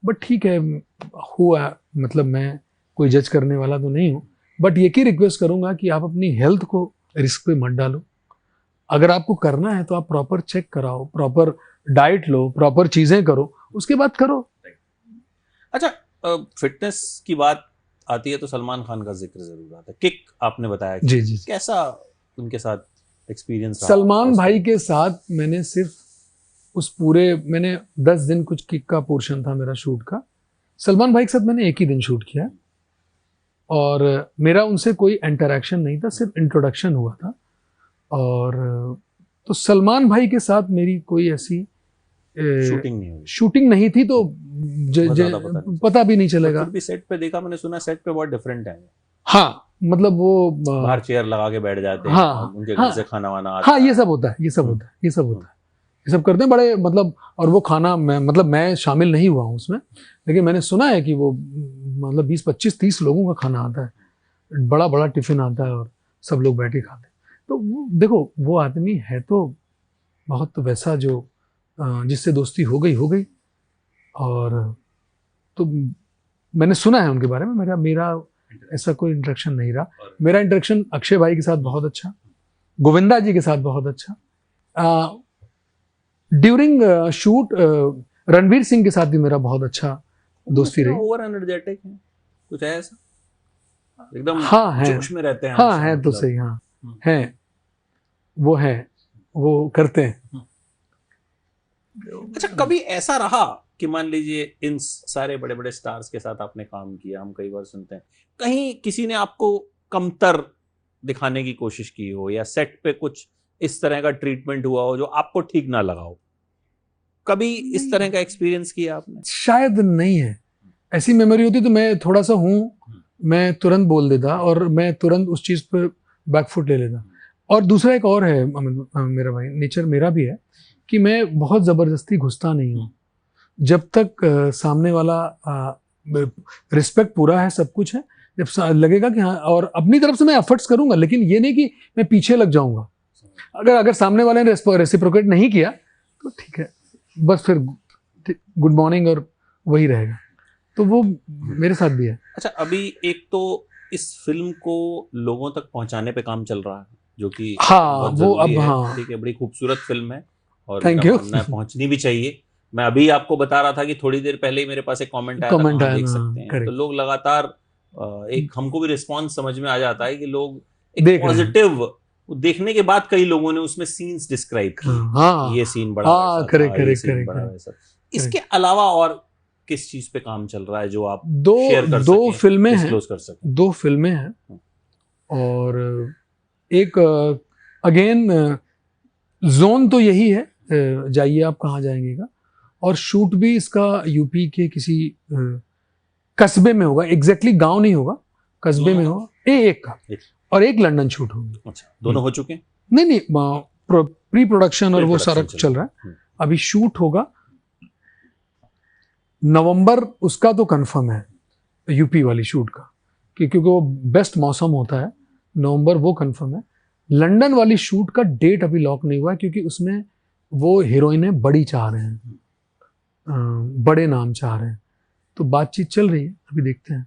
बट ठीक है, हुआ, मतलब मैं कोई जज करने वाला तो नहीं हूं, बट ये की रिक्वेस्ट करूंगा कि आप अपनी हेल्थ को रिस्क पे मत डालो। अगर आपको करना है तो आप प्रॉपर चेक कराओ, प्रॉपर डाइट लो, प्रॉपर चीजें करो, उसके बाद करो। अच्छा, फिटनेस की बात आती है तो सलमान खान का जिक्र जरूर आता है। किक आपने बताया, जी जी, कैसा उनके साथ एक्सपीरियंस रहा? सलमान भाई के साथ मैंने सिर्फ मैंने 10 दिन कुछ किक का पोर्शन था मेरा शूट का। सलमान भाई के साथ मैंने एक ही दिन शूट किया और मेरा उनसे कोई इंटरेक्शन नहीं था, सिर्फ इंट्रोडक्शन हुआ था। और तो सलमान भाई के साथ मेरी कोई ऐसी शूटिंग नहीं हुई, शूटिंग नहीं थी तो ज्यादा पता भी नहीं चलेगा। फिर भी सेट पे देखा मैंने, सुना सेट पे बहुत डिफरेंट है। हाँ मतलब वो बाहर चेयर लगा के बैठ जाते हैं, हाँ, और उनके घर हाँ, से खाना वाना आता हाँ, ये सब होता है, ये सब होता है, ये सब होता है, ये सब करते हैं बड़े मतलब। और वो खाना मैं शामिल नहीं हुआ हूँ उसमें, लेकिन मैंने सुना है कि वो मतलब 20, 25, 30 लोगों का खाना आता है, बड़ा बड़ा टिफिन आता है और सब लोग बैठ के खाते हैं। तो देखो वो आदमी है तो बहुत वैसा जो जिससे दोस्ती हो गई। और तो मैंने सुना है उनके बारे में, मेरा ऐसा कोई इंटरेक्शन नहीं रहा। मेरा इंटरेक्शन अक्षय भाई के साथ बहुत अच्छा, गोविंदा जी के साथ बहुत अच्छा, ड्यूरिंग शूट रणवीर सिंह के साथ भी मेरा बहुत अच्छा दोस्ती रही। ओवर एनर्जेटिक है कुछ है ऐसा, एकदम हाँ है, जोश में रहते हैं हाँ हमेशा, है तो मतलब। सही, हाँ है, वो करते हैं। अच्छा, कभी ऐसा रहा कि मान लीजिए इन सारे बड़े बड़े स्टार्स के साथ आपने काम किया, हम कई बार सुनते हैं कहीं किसी ने आपको कमतर दिखाने की कोशिश की हो, या सेट पे कुछ इस तरह का ट्रीटमेंट हुआ हो जो आपको ठीक ना लगा हो, कभी इस तरह का एक्सपीरियंस किया आपने? शायद नहीं है, ऐसी मेमोरी होती तो मैं थोड़ा सा मैं तुरंत बोल देता और मैं तुरंत उस चीज पर बैकफुट ले लेता। और दूसरा एक और है मेरा भाई, नेचर मेरा भी है कि मैं बहुत जबरदस्ती घुसता नहीं हूँ। जब तक सामने वाला रिस्पेक्ट पूरा है, सब कुछ है, जब लगेगा कि हाँ, और अपनी तरफ से मैं एफर्ट्स करूंगा, लेकिन ये नहीं कि मैं पीछे लग जाऊंगा। अगर सामने वाले ने रेसिप्रोकेट नहीं किया तो ठीक है, बस फिर गुड मॉर्निंग और वही रहेगा। तो वो मेरे साथ भी है। अच्छा, अभी एक तो इस फिल्म को लोगों तक पहुंचाने पे काम चल रहा है, जो कि हाँ बहुत वो जरूरी अब है। हाँ, ठीक है, बड़ी खूबसूरत फिल्म है और Thank मेरा you. मानना है पहुंचनी भी चाहिए। मैं अभी आपको बता रहा था कि थोड़ी देर पहले ही मेरे पास एक कमेंट आया था, कमेंट कहाँ आया देख ना, सकते हैं, तो करेक्ट, लोग लगातार एक हमको भी रिस्पॉन्स समझ में आ जाता है कि लोग एक देख रहे हैं। पॉजिटिव देखने के बाद कई लोगों ने उसमें सीन्स डिस्क्राइब किए, हाँ ये सीन बड़ा हाँ, वैसा करेक्ट था, ये करेक्ट सीन करेक्ट बड़ा करेक्ट। वैसा। इसके अलावा और किस चीज पे काम चल रहा है जो आप दो शेयर कर दो सकें, फिल्में हैं, डिस्क्लोज कर सकें? 2 फिल्में हैं, और एक अगेन जोन तो यही है, जाइए आप कहाँ जाएंगे का, और शूट भी इसका यूपी के किसी कस्बे में होगा, एग्जैक्टली गांव नहीं होगा, कस्बे में होगा, एक का, और एक लंदन शूट होगी। अच्छा, दोनों हो चुके हैं? नहीं, प्री प्रोडक्शन और वो सारा प्री-प्रोडक्शन चल रहा है। अभी शूट होगा नवंबर, उसका तो कंफर्म है, यूपी वाली शूट का, क्योंकि वो बेस्ट मौसम होता है, नवंबर वो कंफर्म है। लंदन वाली शूट का डेट अभी लॉक नहीं हुआ है, क्योंकि उसमें वो हीरोइनें बड़ी चाह रहे हैं, बड़े नाम चाह रहे हैं, तो बातचीत चल रही है, अभी देखते हैं।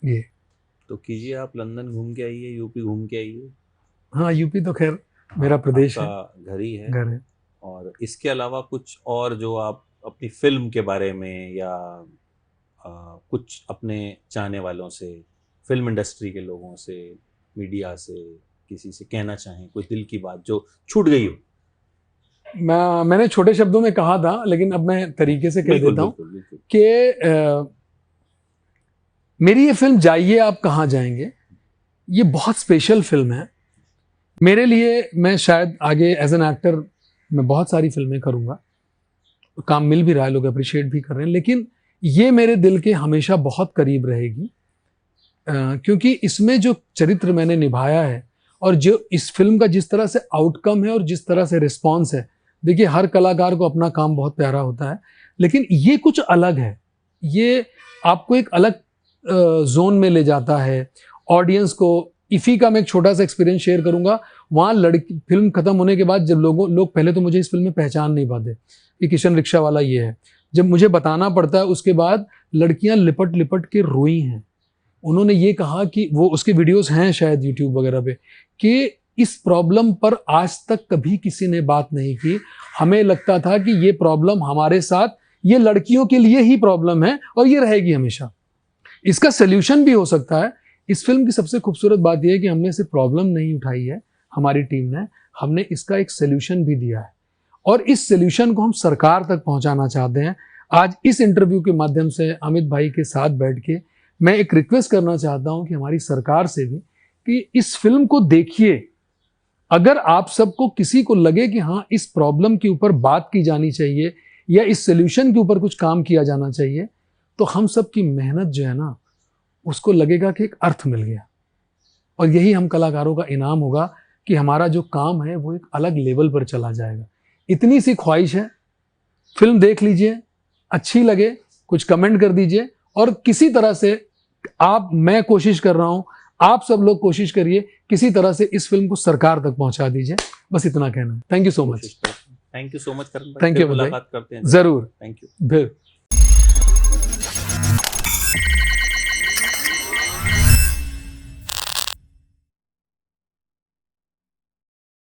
ये तो कीजिए, आप लंदन घूम के आइए, यूपी घूम के आइए। हाँ, यूपी तो खैर मेरा प्रदेश है, घर ही है। घर है। और इसके अलावा कुछ और जो आप अपनी फिल्म के बारे में या कुछ अपने चाहने वालों से, फिल्म इंडस्ट्री के लोगों से, मीडिया से, किसी से कहना चाहें, कोई दिल की बात जो छूट गई हो? मैंने छोटे शब्दों में कहा था, लेकिन अब मैं तरीके से कह देता हूँ कि मेरी ये फिल्म जाइए आप कहाँ जाएंगे, ये बहुत स्पेशल फिल्म है मेरे लिए। मैं शायद आगे एज एन एक्टर मैं बहुत सारी फिल्में करूँगा, काम मिल भी रहा है, लोग अप्रिशिएट भी कर रहे हैं, लेकिन ये मेरे दिल के हमेशा बहुत करीब रहेगी, क्योंकि इसमें जो चरित्र मैंने निभाया है और जो इस फिल्म का जिस तरह से आउटकम है और जिस तरह से रिस्पॉन्स है, देखिए हर कलाकार को अपना काम बहुत प्यारा होता है, लेकिन ये कुछ अलग है, ये आपको एक अलग जोन में ले जाता है, ऑडियंस को। इफ़ी का मैं एक छोटा सा एक्सपीरियंस शेयर करूंगा। वहाँ लड़की फिल्म खत्म होने के बाद जब लोग पहले तो मुझे इस फिल्म में पहचान नहीं पाते कि किशन रिक्शा वाला ये है, जब मुझे बताना पड़ता है उसके बाद लड़कियां लिपट लिपट के रोई हैं। उन्होंने ये कहा कि वो उसके वीडियोस हैं शायद यूट्यूब वगैरह पे, कि इस प्रॉब्लम पर आज तक कभी किसी ने बात नहीं की, हमें लगता था कि ये प्रॉब्लम हमारे साथ, ये लड़कियों के लिए ही प्रॉब्लम है और ये रहेगी हमेशा, इसका सोल्यूशन भी हो सकता है। इस फिल्म की सबसे खूबसूरत बात यह है कि हमने सिर्फ प्रॉब्लम नहीं उठाई है हमारी टीम ने, हमने इसका एक सोल्यूशन भी दिया है, और इस सोल्यूशन को हम सरकार तक पहुंचाना चाहते हैं। आज इस इंटरव्यू के माध्यम से अमित भाई के साथ बैठ के मैं एक रिक्वेस्ट करना चाहता हूं कि हमारी सरकार से भी कि इस फिल्म को देखिए, अगर आप सबको किसी को लगे कि हाँ इस प्रॉब्लम के ऊपर बात की जानी चाहिए या इस सोल्यूशन के ऊपर कुछ काम किया जाना चाहिए, तो हम सब की मेहनत जो है ना, उसको लगेगा कि एक अर्थ मिल गया। और यही हम कलाकारों का इनाम होगा कि हमारा जो काम है वो एक अलग लेवल पर चला जाएगा। इतनी सी ख्वाहिश है। फिल्म देख लीजिए, अच्छी लगे कुछ कमेंट कर दीजिए, और किसी तरह से मैं कोशिश कर रहा हूं, आप सब लोग कोशिश करिए, किसी तरह से इस फिल्म को सरकार तक पहुंचा दीजिए। बस इतना कहना है। Thank you so much. Thank you so much Karan भाई। Thank you, फिर मुलाकात करते हैं। जरूर। Thank you. फिर